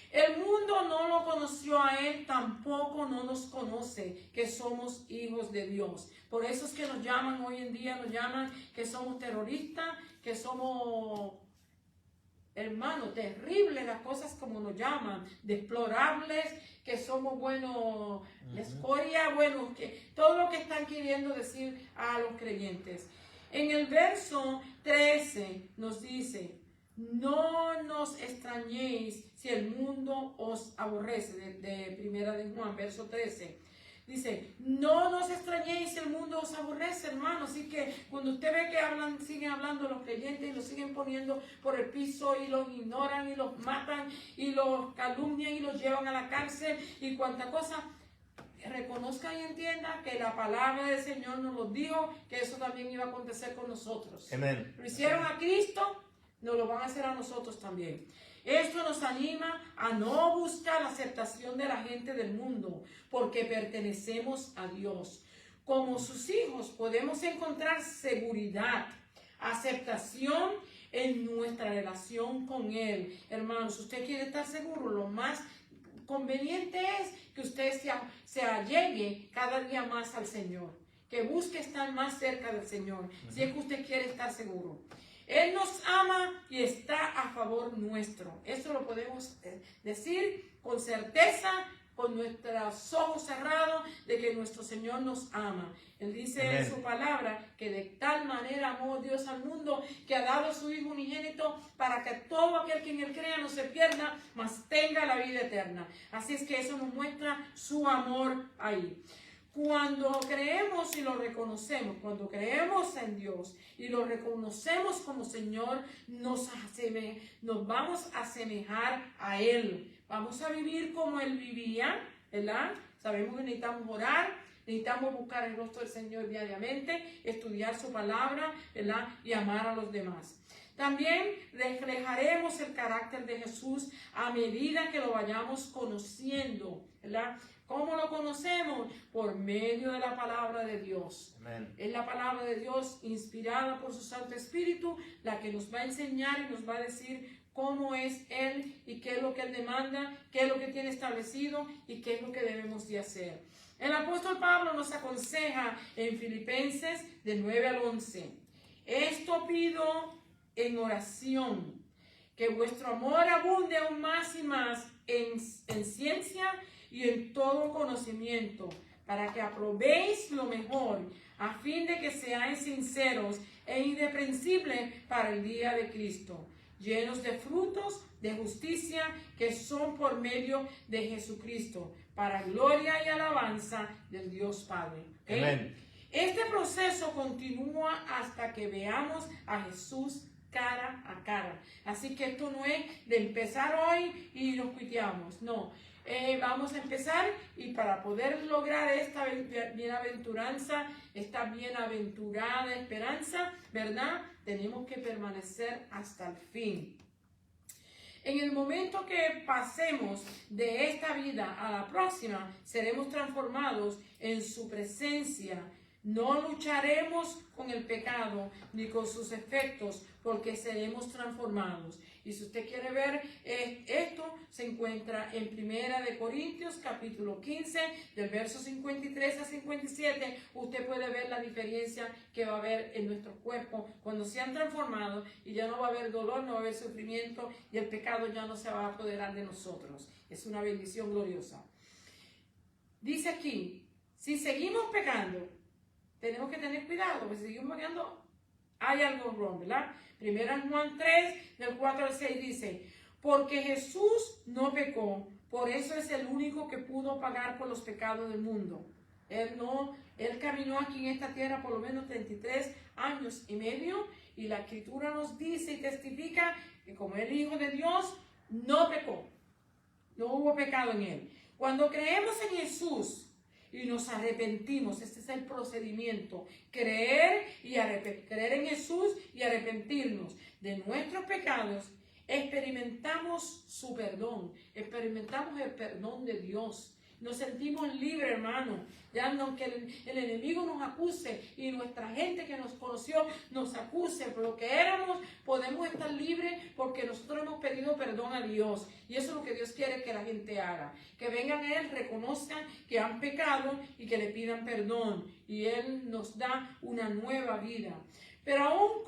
El mundo no lo conoció a Él, tampoco no nos conoce, que somos hijos de Dios. Por eso es que nos llaman hoy en día, nos llaman que somos terroristas, que somos... Hermano, terrible las cosas como nos llaman, deplorables, que somos buenos, la escoria, bueno, que todo lo que están queriendo decir a los creyentes. En el verso 13 nos dice, no nos extrañéis si el mundo os aborrece, de primera de Juan, verso 13. Dice, no nos extrañéis si el mundo os aborrece, hermano. Así que cuando usted ve que siguen hablando los creyentes y los siguen poniendo por el piso y los ignoran y los matan y los calumnian y los llevan a la cárcel y cuanta cosa, reconozca y entienda que la palabra del Señor nos lo dijo, que eso también iba a acontecer con nosotros. Amén. Lo hicieron a Cristo, nos lo van a hacer a nosotros también. Esto nos anima a no buscar la aceptación de la gente del mundo, porque pertenecemos a Dios. Como sus hijos podemos encontrar seguridad, aceptación en nuestra relación con Él. Hermanos, usted quiere estar seguro, lo más conveniente es que usted se allegue cada día más al Señor, que busque estar más cerca del Señor, si es que usted quiere estar seguro. Él nos ama y está a favor nuestro. Eso lo podemos decir con certeza, con nuestros ojos cerrados, de que nuestro Señor nos ama. Él dice Amén. en su palabra que de tal manera amó Dios al mundo que ha dado a su Hijo unigénito para que todo aquel que en Él crea no se pierda, mas tenga la vida eterna. Así es que eso nos muestra su amor ahí. Cuando creemos y lo reconocemos, cuando creemos en Dios y lo reconocemos como Señor, nos vamos a asemejar a Él. Vamos a vivir como Él vivía, ¿verdad? Sabemos que necesitamos orar, necesitamos buscar el rostro del Señor diariamente, estudiar su palabra, ¿verdad? Y amar a los demás. También reflejaremos el carácter de Jesús a medida que lo vayamos conociendo, ¿verdad? ¿Cómo lo conocemos? Por medio de la palabra de Dios. Amén. Es la palabra de Dios inspirada por su Santo Espíritu la que nos va a enseñar y nos va a decir cómo es Él y qué es lo que Él demanda, qué es lo que tiene establecido y qué es lo que debemos de hacer. El apóstol Pablo nos aconseja en Filipenses de 9 al 11. Esto pido en oración, que vuestro amor abunde aún más y más en ciencia y en todo conocimiento, para que aprobéis lo mejor, a fin de que seáis sinceros e irreprensibles para el día de Cristo, llenos de frutos de justicia que son por medio de Jesucristo, para gloria y alabanza del Dios Padre. ¿Okay? Amén. Este proceso continúa hasta que veamos a Jesús cara a cara. Así que esto no es de empezar hoy y nos cuiteamos, no. Vamos a empezar y para poder lograr esta bienaventuranza, esta bienaventurada esperanza, ¿verdad? Tenemos que permanecer hasta el fin. En el momento que pasemos de esta vida a la próxima, seremos transformados en su presencia. No lucharemos con el pecado ni con sus efectos, porque seremos transformados. Y si usted quiere ver esto, se encuentra en 1 Corintios capítulo 15, del verso 53 a 57. Usted puede ver la diferencia que va a haber en nuestros cuerpos cuando sean transformados, y ya no va a haber dolor, no va a haber sufrimiento, y el pecado ya no se va a apoderar de nosotros. Es una bendición gloriosa. Dice aquí, si seguimos pecando, tenemos que tener cuidado, porque si seguimos pecando, hay algo wrong, ¿verdad? Primera Juan 3, del 4 al 6 dice, porque Jesús no pecó, por eso es el único que pudo pagar por los pecados del mundo. Él caminó aquí en esta tierra por lo menos 33 años y medio, y la Escritura nos dice y testifica que como el Hijo de Dios no pecó, no hubo pecado en él. Cuando creemos en Jesús y nos arrepentimos, este es el procedimiento, creer en Jesús y arrepentirnos de nuestros pecados, experimentamos su perdón, experimentamos el perdón de Dios. Nos sentimos libres, hermano. Ya no que el enemigo nos acuse y nuestra gente que nos conoció nos acuse por lo que éramos, podemos estar libres porque nosotros hemos pedido perdón a Dios. Y eso es lo que Dios quiere que la gente haga. Que vengan a Él, reconozcan que han pecado y que le pidan perdón. Y Él nos da una nueva vida. Pero aún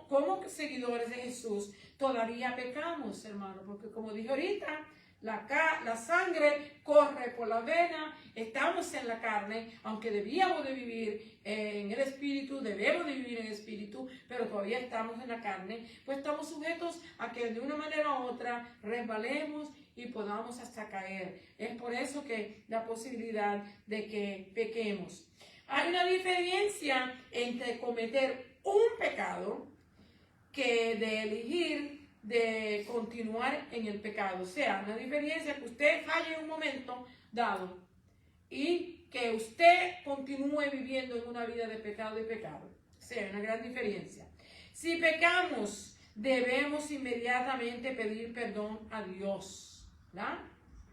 como seguidores de Jesús, todavía pecamos, hermano. Porque como dije ahorita, la sangre corre por la vena, estamos en la carne, aunque debíamos de vivir en el espíritu, debemos de vivir en el espíritu, pero todavía estamos en la carne, pues estamos sujetos a que de una manera u otra resbalemos y podamos hasta caer. Es por eso que la posibilidad de que pequemos. Hay una diferencia entre cometer un pecado que de elegir de continuar en el pecado. O sea, una diferencia que usted falle en un momento dado y que usted continúe viviendo en una vida de pecado y pecado. O sea, hay una gran diferencia. Si pecamos, debemos inmediatamente pedir perdón a Dios, ¿verdad?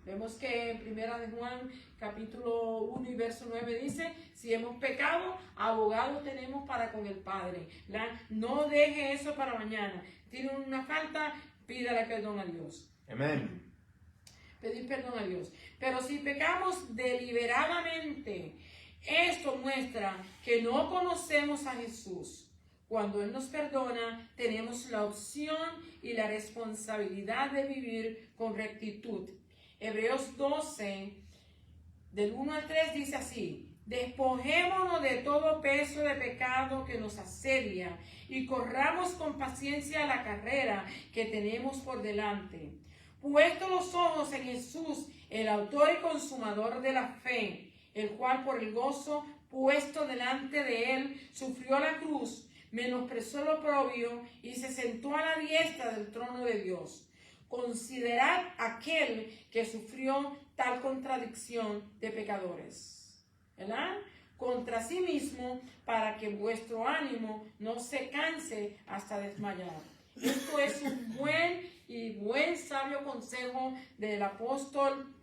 Vemos que en 1 de Juan capítulo 1 y verso 9 dice, si hemos pecado, abogado tenemos para con el Padre, ¿verdad? No deje eso para mañana. Tiene una falta, pídale perdón a Dios. Amén. Pedir perdón a Dios. Pero si pecamos deliberadamente, esto muestra que no conocemos a Jesús. Cuando Él nos perdona, tenemos la opción y la responsabilidad de vivir con rectitud. Hebreos 12, del 1 al 3 dice así, despojémonos de todo peso de pecado que nos asedia y corramos con paciencia la carrera que tenemos por delante. Puesto los ojos en Jesús, el autor y consumador de la fe, el cual por el gozo puesto delante de él sufrió la cruz, menospreció el oprobio y se sentó a la diestra del trono de Dios. Considerad aquel que sufrió tal contradicción de pecadores, ¿verdad? Contra sí mismo, para que vuestro ánimo no se canse hasta desmayar. Esto es un buen sabio consejo del apóstol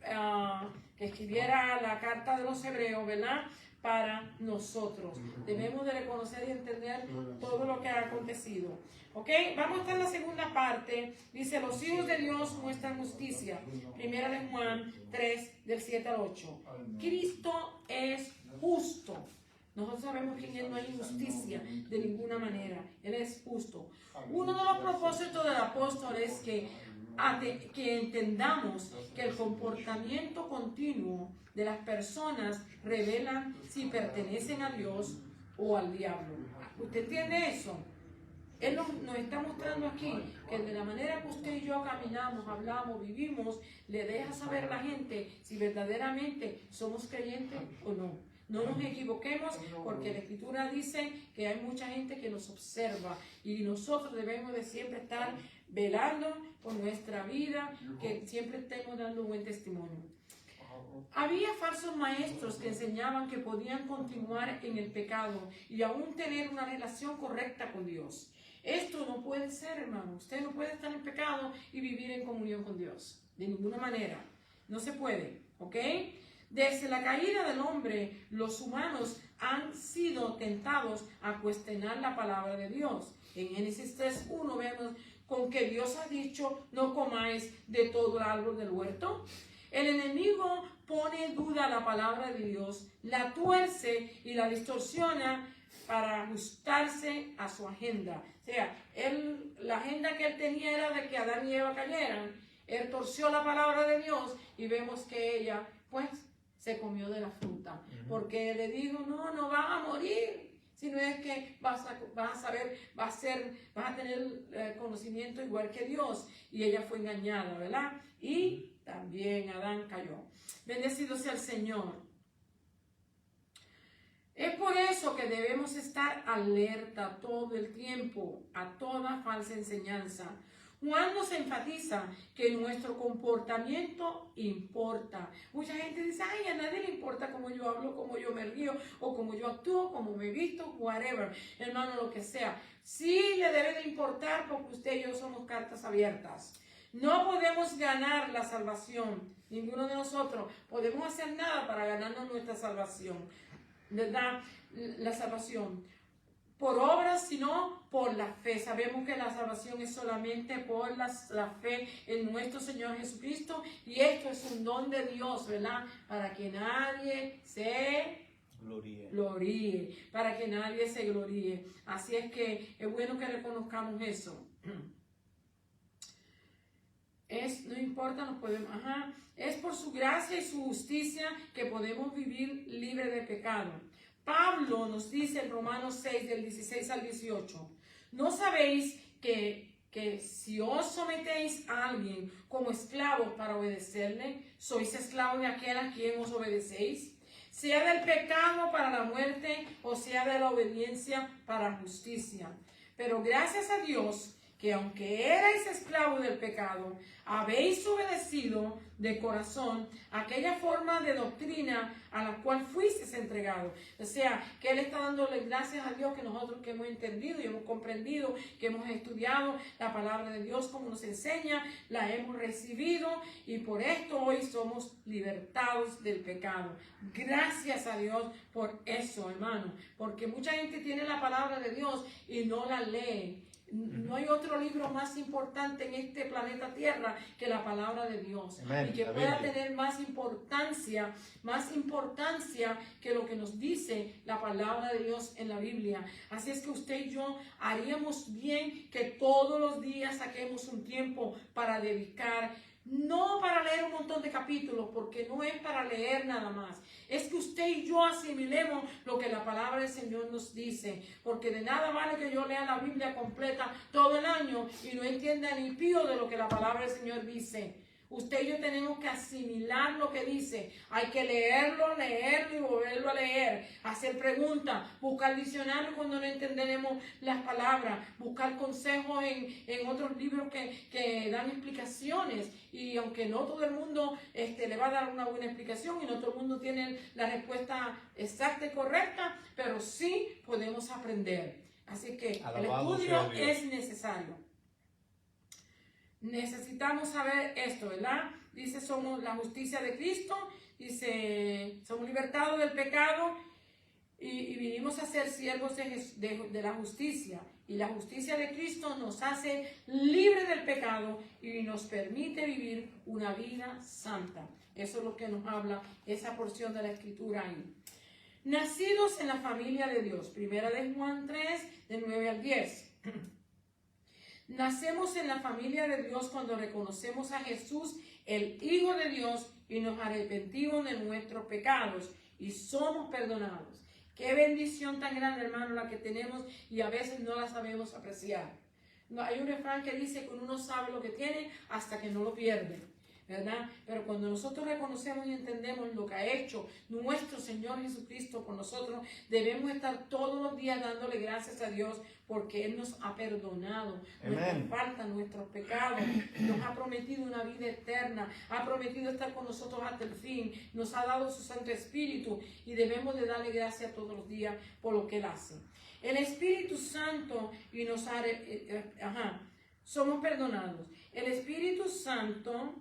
que escribiera la carta de los Hebreos, ¿verdad? Para nosotros. Debemos de reconocer y entender todo lo que ha acontecido. ¿Ok? Vamos a estar en la segunda parte. Dice, los hijos de Dios muestran justicia. 1 de Juan 3, del 7 al 8. Cristo es justo. Nosotros sabemos que en Él no hay injusticia de ninguna manera. Él es justo. Uno de los propósitos del apóstol es que entendamos que el comportamiento continuo de las personas revela si pertenecen a Dios o al diablo. ¿Usted entiende eso? Él nos está mostrando aquí que de la manera que usted y yo caminamos, hablamos, vivimos, le deja saber a la gente si verdaderamente somos creyentes o no. No nos equivoquemos, porque la Escritura dice que hay mucha gente que nos observa y nosotros debemos de siempre estar velando por nuestra vida, que siempre estemos dando buen testimonio. Había falsos maestros que enseñaban que podían continuar en el pecado y aún tener una relación correcta con Dios. Esto no puede ser, hermano. Usted no puede estar en pecado y vivir en comunión con Dios. De ninguna manera. No se puede. ¿Ok? Desde la caída del hombre, los humanos han sido tentados a cuestionar la palabra de Dios. En Génesis 3:1 vemos con que Dios ha dicho, no comáis de todo el árbol del huerto. El enemigo pone en duda la palabra de Dios, la tuerce y la distorsiona para ajustarse a su agenda. O sea, la agenda que él tenía era de que Adán y Eva cayeran. Él torció la palabra de Dios y vemos que ella, pues, se comió de la fruta. Porque le dijo, no vas a morir. Sino es que vas a saber, vas a tener conocimiento igual que Dios. Y ella fue engañada, ¿verdad? Y también Adán cayó. Bendecido sea el Señor. Es por eso que debemos estar alerta todo el tiempo a toda falsa enseñanza. Juan nos enfatiza que nuestro comportamiento importa. Mucha gente dice, ay, a nadie le importa cómo yo hablo, cómo yo me río, o cómo yo actúo, cómo me visto, whatever. Hermano, lo que sea. Sí le debe de importar porque usted y yo somos cartas abiertas. No podemos ganar la salvación. Ninguno de nosotros podemos hacer nada para ganarnos nuestra salvación. ¿Verdad? La salvación. Por obras, sino por la fe. Sabemos que la salvación es solamente por la fe en nuestro Señor Jesucristo. Y esto es un don de Dios, ¿verdad? Para que nadie se gloríe. Para que nadie se gloríe. Así es que es bueno que reconozcamos eso. No importa, nos podemos, es por su gracia y su justicia que podemos vivir libre de pecado. Pablo nos dice en Romanos 6, del 16 al 18, ¿no sabéis que si os sometéis a alguien como esclavos para obedecerle, sois esclavos de aquel a quien os obedecéis? Sea del pecado para la muerte o sea de la obediencia para justicia. Pero gracias a Dios, que aunque erais esclavos del pecado, habéis obedecido de corazón aquella forma de doctrina a la cual fuisteis entregados. O sea, que Él está dándole gracias a Dios que nosotros que hemos entendido y hemos comprendido, que hemos estudiado la palabra de Dios como nos enseña, la hemos recibido y por esto hoy somos libertados del pecado. Gracias a Dios por eso, hermano, porque mucha gente tiene la palabra de Dios y no la lee. No hay otro libro más importante en este planeta Tierra que la palabra de Dios. Amén, y que pueda tener más importancia que lo que nos dice la palabra de Dios en la Biblia. Así es que usted y yo haríamos bien que todos los días saquemos un tiempo para dedicar, no para leer un montón de capítulos, porque no es para leer nada más. Es que usted y yo asimilemos lo que la palabra del Señor nos dice. Porque de nada vale que yo lea la Biblia completa todo el año y no entienda ni pío de lo que la palabra del Señor dice. Usted y yo tenemos que asimilar lo que dice. Hay que leerlo y volverlo a leer. Hacer preguntas, buscar diccionario cuando no entendemos las palabras, buscar consejos en otros libros que dan explicaciones. Y aunque no todo el mundo le va a dar una buena explicación y no todo el mundo tiene la respuesta exacta y correcta, pero sí podemos aprender. Así que el estudio es necesario. Necesitamos saber esto, ¿verdad? Dice, somos la justicia de Cristo, dice, somos libertados del pecado y vinimos a ser siervos de la justicia. Y la justicia de Cristo nos hace libres del pecado y nos permite vivir una vida santa. Eso es lo que nos habla esa porción de la Escritura ahí. Nacidos en la familia de Dios, primera de Juan 3, del 9 al 10. Nacemos en la familia de Dios cuando reconocemos a Jesús, el Hijo de Dios, y nos arrepentimos de nuestros pecados y somos perdonados. Qué bendición tan grande, hermano, la que tenemos y a veces no la sabemos apreciar. Hay un refrán que dice que uno no sabe lo que tiene hasta que no lo pierde. ¿verdad? Pero cuando nosotros reconocemos y entendemos lo que ha hecho nuestro Señor Jesucristo por nosotros, debemos estar todos los días dándole gracias a Dios porque Él nos ha perdonado nuestras faltas, nuestros pecados, nos ha prometido una vida eterna, ha prometido estar con nosotros hasta el fin, nos ha dado su Santo Espíritu y debemos de darle gracias todos los días por lo que Él hace. El Espíritu Santo y nos ha, somos perdonados. El Espíritu Santo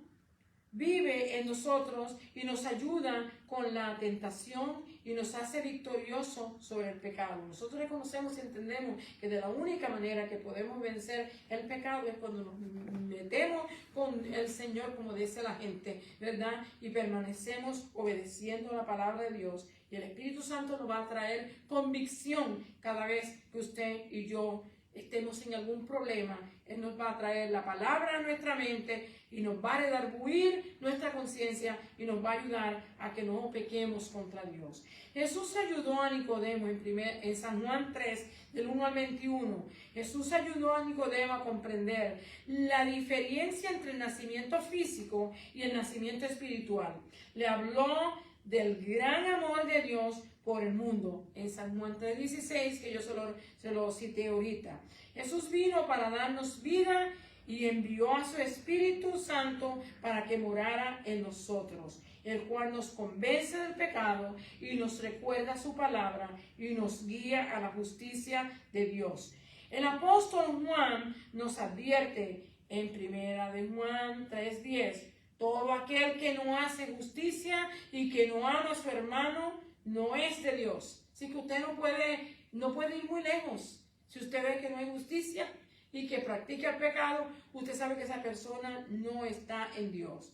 vive en nosotros y nos ayuda con la tentación y nos hace victoriosos sobre el pecado. Nosotros reconocemos y entendemos que de la única manera que podemos vencer el pecado es cuando nos metemos con el Señor, como dice la gente, ¿verdad? Y permanecemos obedeciendo la palabra de Dios. Y el Espíritu Santo nos va a traer convicción cada vez que usted y yo estemos en algún problema. Él nos va a traer la palabra a nuestra mente y nos va a redarguir nuestra conciencia y nos va a ayudar a que no pequemos contra Dios. Jesús ayudó a Nicodemo en San Juan 3, del 1 al 21. Jesús ayudó a Nicodemo a comprender la diferencia entre el nacimiento físico y el nacimiento espiritual. Le habló del gran amor de Dios por el mundo, en San Juan 3:16, que yo se lo cité ahorita. Jesús vino para darnos vida y envió a su Espíritu Santo para que morara en nosotros, el cual nos convence del pecado y nos recuerda su palabra y nos guía a la justicia de Dios. El apóstol Juan nos advierte en 1 de Juan 3:10, todo aquel que no hace justicia y que no ama a su hermano no es de Dios. Así que usted no puede ir muy lejos. Si usted ve que no hay justicia y que practica el pecado, usted sabe que esa persona no está en Dios.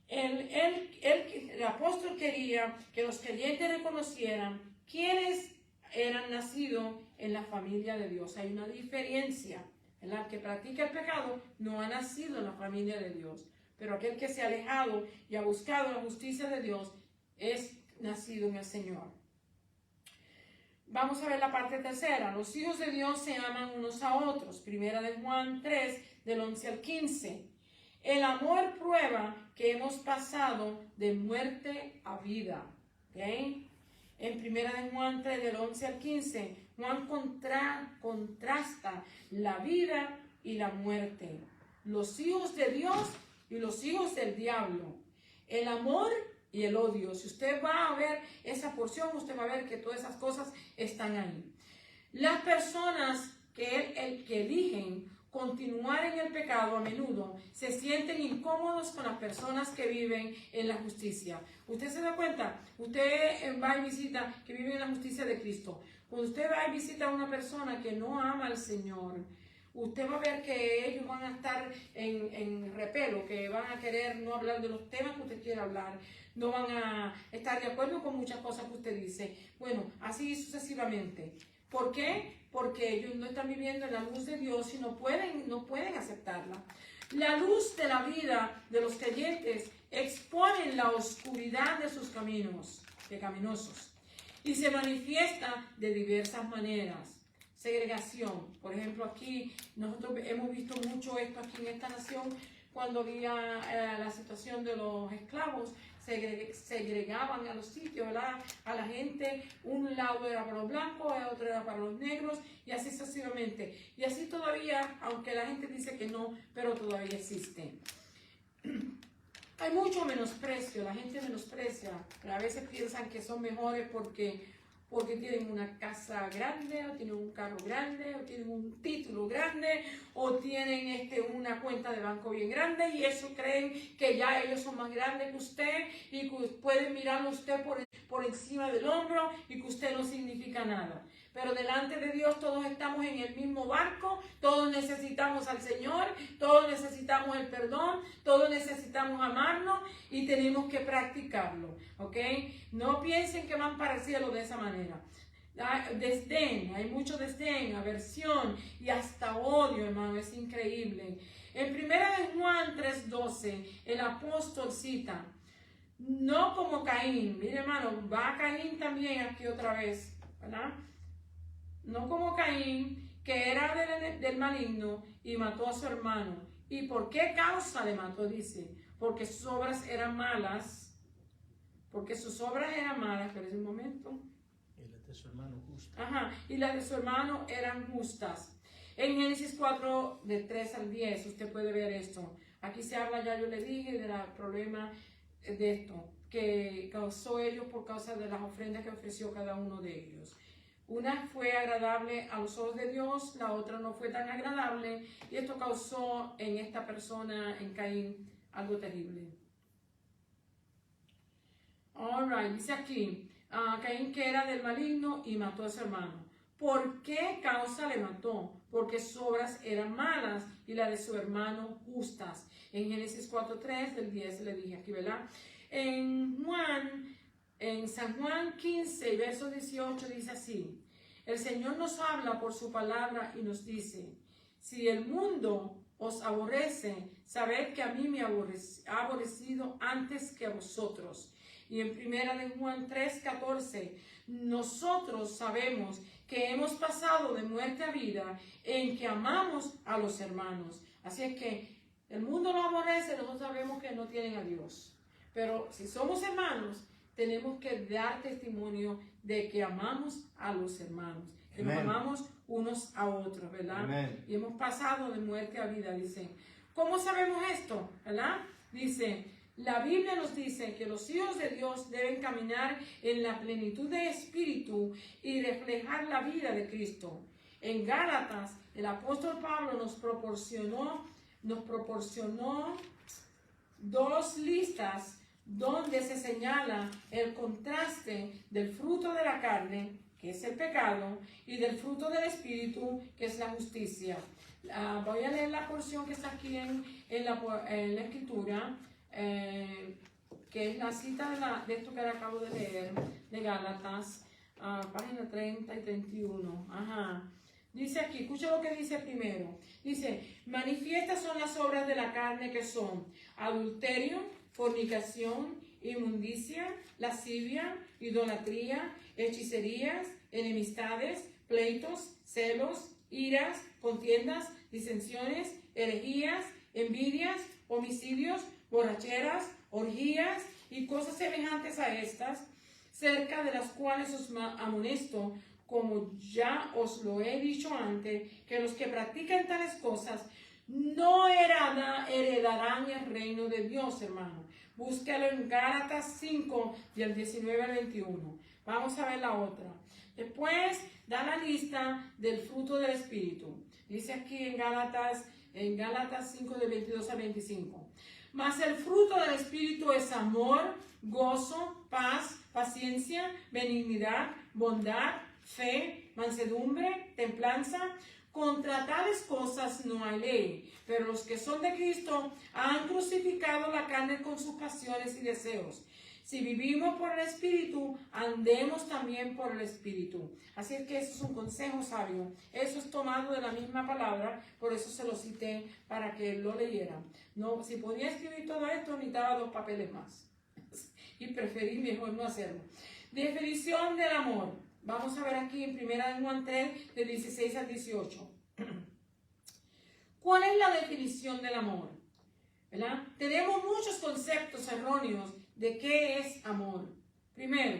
El apóstol quería que los creyentes reconocieran quiénes eran nacidos en la familia de Dios. Hay una diferencia. El que practica el pecado no ha nacido en la familia de Dios. Pero aquel que se ha alejado y ha buscado la justicia de Dios es nacido en el Señor. Vamos a ver la parte tercera. Los hijos de Dios se aman unos a otros. Primera de Juan 3, del 11 al 15. El amor prueba que hemos pasado de muerte a vida. ¿Okay? En Primera de Juan 3, del 11 al 15, Juan contrasta la vida y la muerte. Los hijos de Dios y los hijos del diablo, el amor y el odio. Si usted va a ver esa porción, usted va a ver que todas esas cosas están ahí. Las personas que eligen continuar en el pecado a menudo se sienten incómodos con las personas que viven en la justicia. ¿Usted se da cuenta? Usted va y visita que vive en la justicia de Cristo. Cuando usted va y visita a una persona que no ama al Señor, usted va a ver que ellos van a estar en repelo, que van a querer no hablar de los temas que usted quiere hablar, no van a estar de acuerdo con muchas cosas que usted dice. Bueno, así sucesivamente. ¿Por qué? Porque ellos no están viviendo en la luz de Dios y no pueden aceptarla. La luz de la vida de los creyentes expone la oscuridad de sus caminos pecaminosos y se manifiesta de diversas maneras. Segregación. Por ejemplo, aquí nosotros hemos visto mucho esto aquí en esta nación cuando había la situación de los esclavos. Segregaban a los sitios, ¿verdad? A la gente, un lado era para los blancos, el otro era para los negros y así sucesivamente. Y así todavía, aunque la gente dice que no, pero todavía existe. Hay mucho menosprecio, la gente menosprecia, pero a veces piensan que son mejores porque tienen una casa grande, o tienen un carro grande, o tienen un título grande, o tienen una cuenta de banco bien grande, y eso creen que ya ellos son más grandes que usted, y que pueden mirarlo a usted por encima del hombro, y que usted no significa nada. Pero delante de Dios todos estamos en el mismo barco, todos necesitamos al Señor, todos necesitamos el perdón, todos necesitamos amarnos y tenemos que practicarlo, ¿ok? No piensen que van para el cielo de esa manera. Desdén, hay mucho desdén, aversión y hasta odio, hermano, es increíble. En 1 de Juan 3:12, el apóstol cita, no como Caín, mire hermano, va Caín también aquí otra vez, ¿verdad? No como Caín, que era del maligno y mató a su hermano. ¿Y por qué causa le mató? Dice, porque sus obras eran malas, espérense un momento. Y las de su hermano justo. Ajá, y las de su hermano eran justas. En Génesis 4, de 3 al 10, usted puede ver esto. Aquí se habla, ya yo le dije, del problema de esto, que causó ellos por causa de las ofrendas que ofreció cada uno de ellos. Una fue agradable a los ojos de Dios, la otra no fue tan agradable, y esto causó en esta persona, en Caín, algo terrible. Alright, dice aquí, Caín que era del maligno y mató a su hermano. ¿Por qué causa le mató? Porque sus obras eran malas y las de su hermano justas. En Génesis 4:3 del 10 le dije aquí, ¿verdad? En San Juan 15, verso 18 dice así: el Señor nos habla por su palabra y nos dice: si el mundo os aborrece, sabed que a mí me ha aborrecido antes que a vosotros. Y en primera de Juan 3:14, nosotros sabemos que hemos pasado de muerte a vida en que amamos a los hermanos. Así es que el mundo lo aborrece, nosotros sabemos que no tienen a Dios. Pero si somos hermanos, tenemos que dar testimonio de que amamos a los hermanos, que nos amamos unos a otros, ¿verdad? Amén. Y hemos pasado de muerte a vida, dice. ¿Cómo sabemos esto? ¿Verdad? Dice, la Biblia nos dice que los hijos de Dios deben caminar en la plenitud de espíritu y reflejar la vida de Cristo. En Gálatas, el apóstol Pablo nos proporcionó 2 listas donde se señala el contraste del fruto de la carne, que es el pecado, y del fruto del espíritu, que es la justicia. Voy a leer la porción que está aquí en la escritura, que es la cita de esto que acabo de leer, de Gálatas, página 30 y 31. Ajá. Dice aquí, escucha lo que dice primero. Dice, manifiestas son las obras de la carne, que son adulterio, fornicación, inmundicia, lascivia, idolatría, hechicerías, enemistades, pleitos, celos, iras, contiendas, disensiones, herejías, envidias, homicidios, borracheras, orgías y cosas semejantes a estas, cerca de las cuales os amonesto, como ya os lo he dicho antes, que los que practican tales cosas no heredarán el reino de Dios, hermano. Búscalo en Gálatas 5, del 19 al 21. Vamos a ver la otra. Después da la lista del fruto del Espíritu. Dice aquí en Gálatas 5, del 22 al 25. Mas el fruto del Espíritu es amor, gozo, paz, paciencia, benignidad, bondad, fe, mansedumbre, templanza. Contra tales cosas no hay ley, pero los que son de Cristo han crucificado la carne con sus pasiones y deseos. Si vivimos por el Espíritu, andemos también por el Espíritu. Así es que eso es un consejo sabio. Eso es tomado de la misma palabra, por eso se lo cité para que lo leyeran. No, si podía escribir todo esto, necesitaba 2 papeles más. Y preferí mejor no hacerlo. Definición del amor. Vamos a ver aquí en 1 Juan 3, de 16 al 18. ¿Cuál es la definición del amor? ¿Verdad? Tenemos muchos conceptos erróneos de qué es amor. Primero,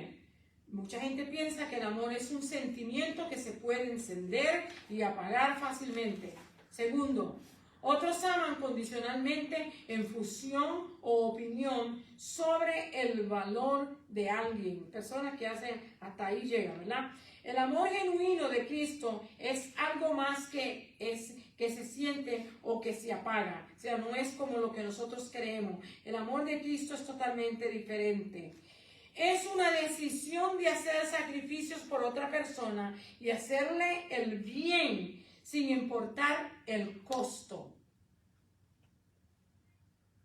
mucha gente piensa que el amor es un sentimiento que se puede encender y apagar fácilmente. Segundo, otros aman condicionalmente en función o opinión sobre el valor de alguien. Personas que hacen hasta ahí llegan, ¿verdad? El amor genuino de Cristo es algo más que se siente o que se apaga. O sea, no es como lo que nosotros creemos. El amor de Cristo es totalmente diferente. Es una decisión de hacer sacrificios por otra persona y hacerle el bien sin importar el costo.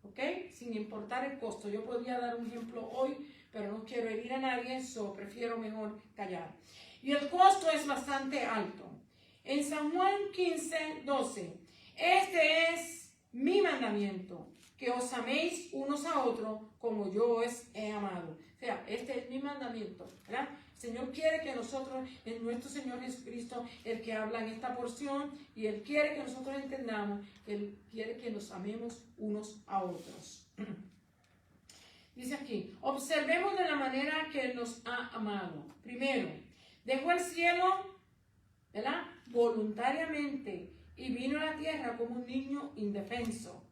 ¿Ok? Sin importar el costo. Yo podría dar un ejemplo hoy, pero no quiero herir a nadie, prefiero mejor callar. Y el costo es bastante alto. En San Juan 15, 12, este es mi mandamiento, que os améis unos a otros como yo os he amado. O sea, este es mi mandamiento, ¿verdad? El Señor quiere que nosotros, en nuestro Señor Jesucristo, el que habla en esta porción, y Él quiere que nosotros entendamos que Él quiere que nos amemos unos a otros. Dice aquí, observemos de la manera que Él nos ha amado. Primero, dejó el cielo, ¿verdad?, voluntariamente y vino a la tierra como un niño indefenso.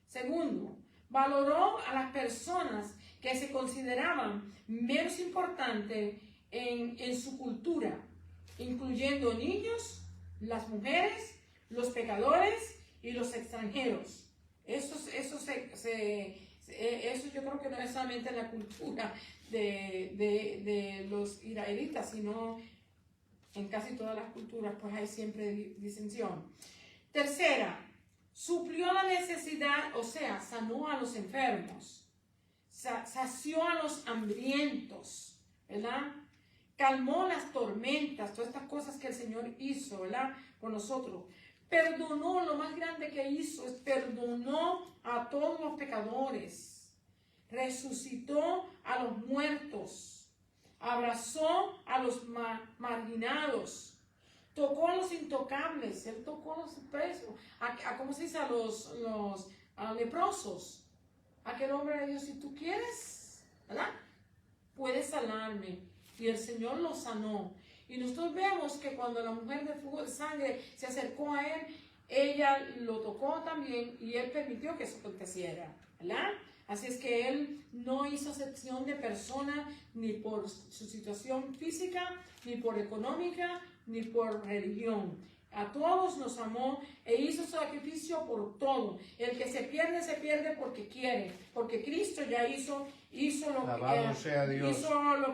Segundo, valoró a las personas que se consideraban menos importantes en su cultura, incluyendo niños, las mujeres, los pecadores y los extranjeros. Eso yo creo que no es solamente en la cultura de los israelitas, sino en casi todas las culturas, pues hay siempre disensión. Tercera, suplió la necesidad, o sea, sanó a los enfermos, sació a los hambrientos, ¿verdad? Calmó las tormentas, todas estas cosas que el Señor hizo, ¿verdad?, por nosotros. Perdonó, lo más grande que hizo es perdonó a todos los pecadores. Resucitó a los muertos. Abrazó a los marginados. Tocó a los intocables. Él tocó a los presos. ¿Cómo se dice? A los leprosos. Aquel hombre le dijo, si tú quieres, ¿verdad?, puedes sanarme. Y el Señor lo sanó. Y nosotros vemos que cuando la mujer de flujo de sangre se acercó a él, ella lo tocó también y él permitió que eso aconteciera, ¿verdad? Así es que él no hizo excepción de persona ni por su situación física, ni por económica, ni por religión. A todos nos amó e hizo sacrificio por todo. El que se pierde porque quiere, porque Cristo ya hizo lo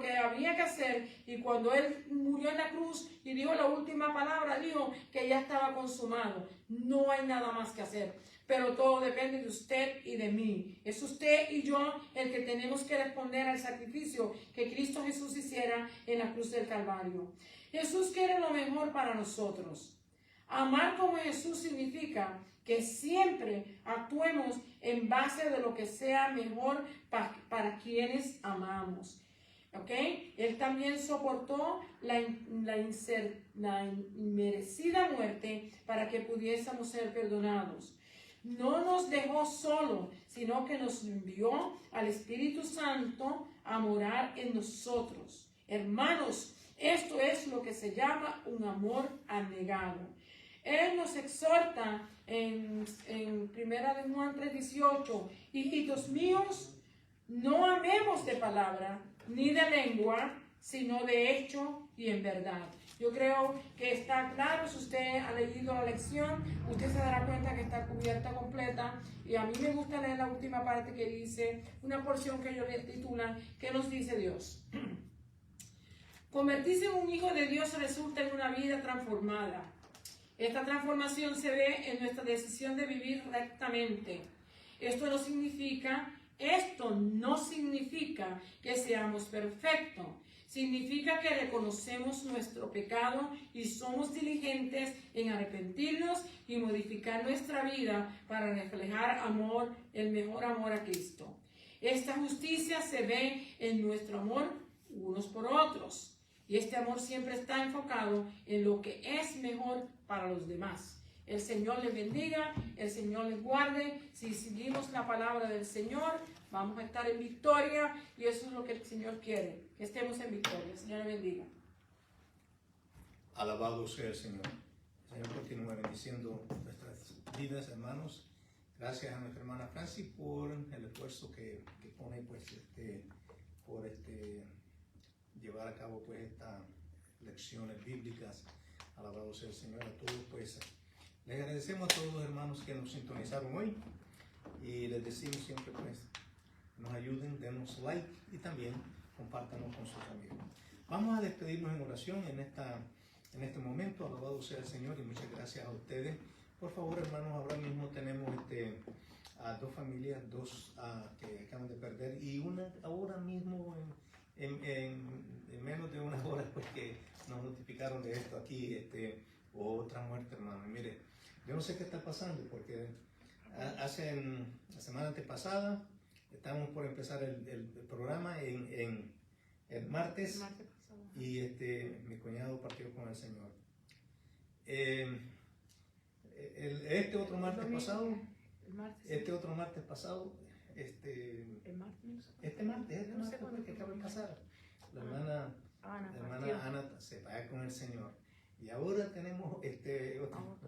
que había que hacer, y cuando Él murió en la cruz y dijo la última palabra, dijo que ya estaba consumado. No hay nada más que hacer, pero todo depende de usted y de mí. Es usted y yo el que tenemos que responder al sacrificio que Cristo Jesús hiciera en la cruz del Calvario. Jesús quiere lo mejor para nosotros. Amar como Jesús significa que siempre actuemos en base de lo que sea mejor para quienes amamos. ¿Ok? Él también soportó la inmerecida muerte para que pudiésemos ser perdonados. No nos dejó solo, sino que nos envió al Espíritu Santo a morar en nosotros. Hermanos, esto es lo que se llama un amor abnegado. Él nos exhorta en 1 Juan 3:18, hijitos míos, no amemos de palabra ni de lengua, sino de hecho y en verdad. Yo creo que está claro. Si usted ha leído la lección, usted se dará cuenta que está cubierta completa. Y a mí me gusta leer la última parte que dice, una porción que yo le titula, ¿qué nos dice Dios? Convertirse en un hijo de Dios resulta en una vida transformada. Esta transformación se ve en nuestra decisión de vivir rectamente. Esto no significa que seamos perfectos. Significa que reconocemos nuestro pecado y somos diligentes en arrepentirnos y modificar nuestra vida para reflejar amor, el mejor amor a Cristo. Esta justicia se ve en nuestro amor unos por otros. Y este amor siempre está enfocado en lo que es mejor para los demás. El Señor les bendiga, el Señor les guarde. Si seguimos la palabra del Señor, vamos a estar en victoria, y eso es lo que el Señor quiere, que estemos en victoria. El Señor les bendiga. Alabado sea el Señor. El Señor continúa bendiciendo nuestras vidas, hermanos. Gracias a nuestra hermana Francis por el esfuerzo que pone, pues, por llevar a cabo, pues, estas lecciones bíblicas. Alabado sea el Señor. A todos, pues, les agradecemos a todos los hermanos que nos sintonizaron hoy, y les decimos siempre, pues, nos ayuden, denos like y también compártanos con sus amigos. Vamos a despedirnos en oración en este momento. Alabado sea el Señor, y muchas gracias a ustedes. Por favor, hermanos, ahora mismo tenemos a dos familias, que acaban de perder, y una ahora mismo en menos de una hora, pues, que nos notificaron de esto aquí, otra muerte, hermano. Y mire, yo no sé qué está pasando, porque la semana antepasada estábamos por empezar el programa el martes, y mi cuñado partió con el Señor. Este otro martes pasado, El martes. este martes No sé fue cuándo que acaba de pasar. La Ana hermana partió. Ana se va con el Señor. Y ahora tenemos Otro.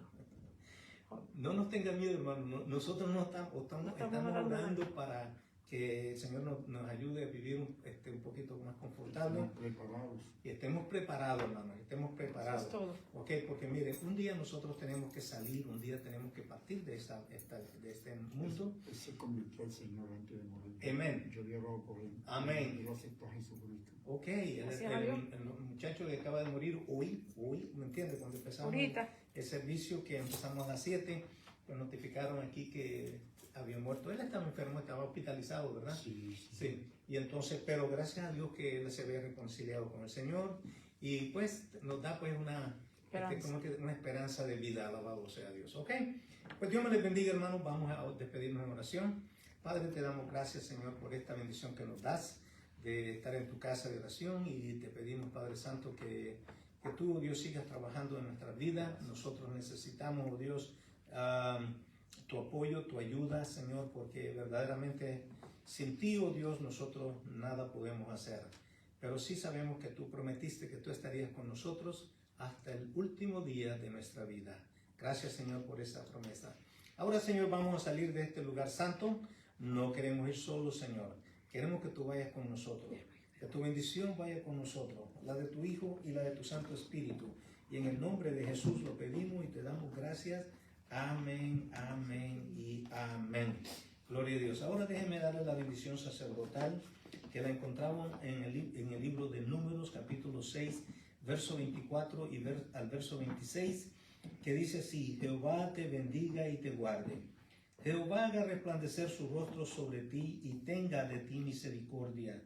No nos tenga miedo, hermano. Nosotros no estamos orando orando para que el Señor nos ayude a vivir un poquito más confortable. Estamos preparados. Y estemos preparados, hermano. Estemos preparados. Eso es todo. Ok, porque mire, un día nosotros tenemos que salir, un día tenemos que partir de este mundo. Él se convirtió al Señor antes de morir. Amén. Yo había orado por él. Amén. Él aceptó a Jesucristo. Ok, Gracias a Dios. el muchacho que acaba de morir hoy, ¿me entiendes? Cuando empezamos Ahorita. el servicio, que empezamos a las 7, pues notificaron aquí que había muerto. Él estaba enfermo, estaba hospitalizado, ¿verdad? Sí. Sí, y entonces, pero gracias a Dios que él se había reconciliado con el Señor y pues nos da pues una esperanza de vida, alabado sea Dios, ¿ok? Pues Dios me les bendiga, hermanos, vamos a despedirnos en oración. Padre, te damos gracias, Señor, por esta bendición que nos das de estar en tu casa de oración y te pedimos, Padre Santo, que tú, Dios, sigas trabajando en nuestras vidas. Nosotros necesitamos, oh Dios, tu apoyo, tu ayuda, Señor, porque verdaderamente sin ti, oh Dios, nosotros nada podemos hacer. Pero sí sabemos que tú prometiste que tú estarías con nosotros hasta el último día de nuestra vida. Gracias, Señor, por esa promesa. Ahora, Señor, vamos a salir de este lugar santo. No queremos ir solos, Señor. Queremos que tú vayas con nosotros. Que tu bendición vaya con nosotros, la de tu Hijo y la de tu Santo Espíritu. Y en el nombre de Jesús lo pedimos y te damos gracias. Amén, amén y amén. Gloria a Dios. Ahora déjenme darle la bendición sacerdotal que la encontramos en el libro de Números, capítulo 6, verso 24 y al verso 26, que dice así: Jehová te bendiga y te guarde. Jehová haga resplandecer su rostro sobre ti y tenga de ti misericordia.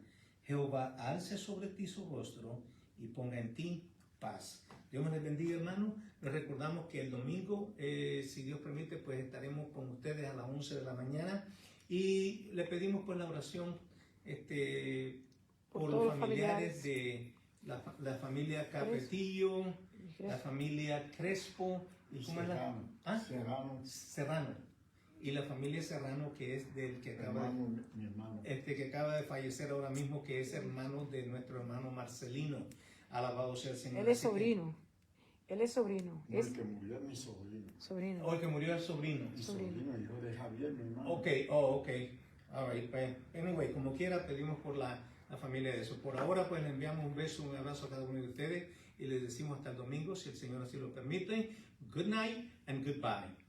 Jehová alce sobre ti su rostro y ponga en ti paz. Dios me les bendiga, hermano. Les recordamos que el domingo, si Dios permite, pues estaremos con ustedes a las 11 de la mañana y le pedimos por la oración por los familiares de la familia Capetillo, la familia Crespo y ¿cómo es la? Serrano. Y la familia Serrano, que es del que acaba, mi hermano. que acaba de fallecer ahora mismo, que es hermano de nuestro hermano Marcelino. Alabado sea el Señor. Él es sobrino. Él es sobrino. No, el que murió es mi sobrino. Sobrino. O el que murió es sobrino. Mi sobrino, hijo de Javier, mi hermano. Ok. All right, pues, anyway, como quiera, pedimos por la familia de eso. Por ahora, pues, le enviamos un beso, un abrazo a cada uno de ustedes y les decimos hasta el domingo, si el Señor así lo permite. Good night and goodbye.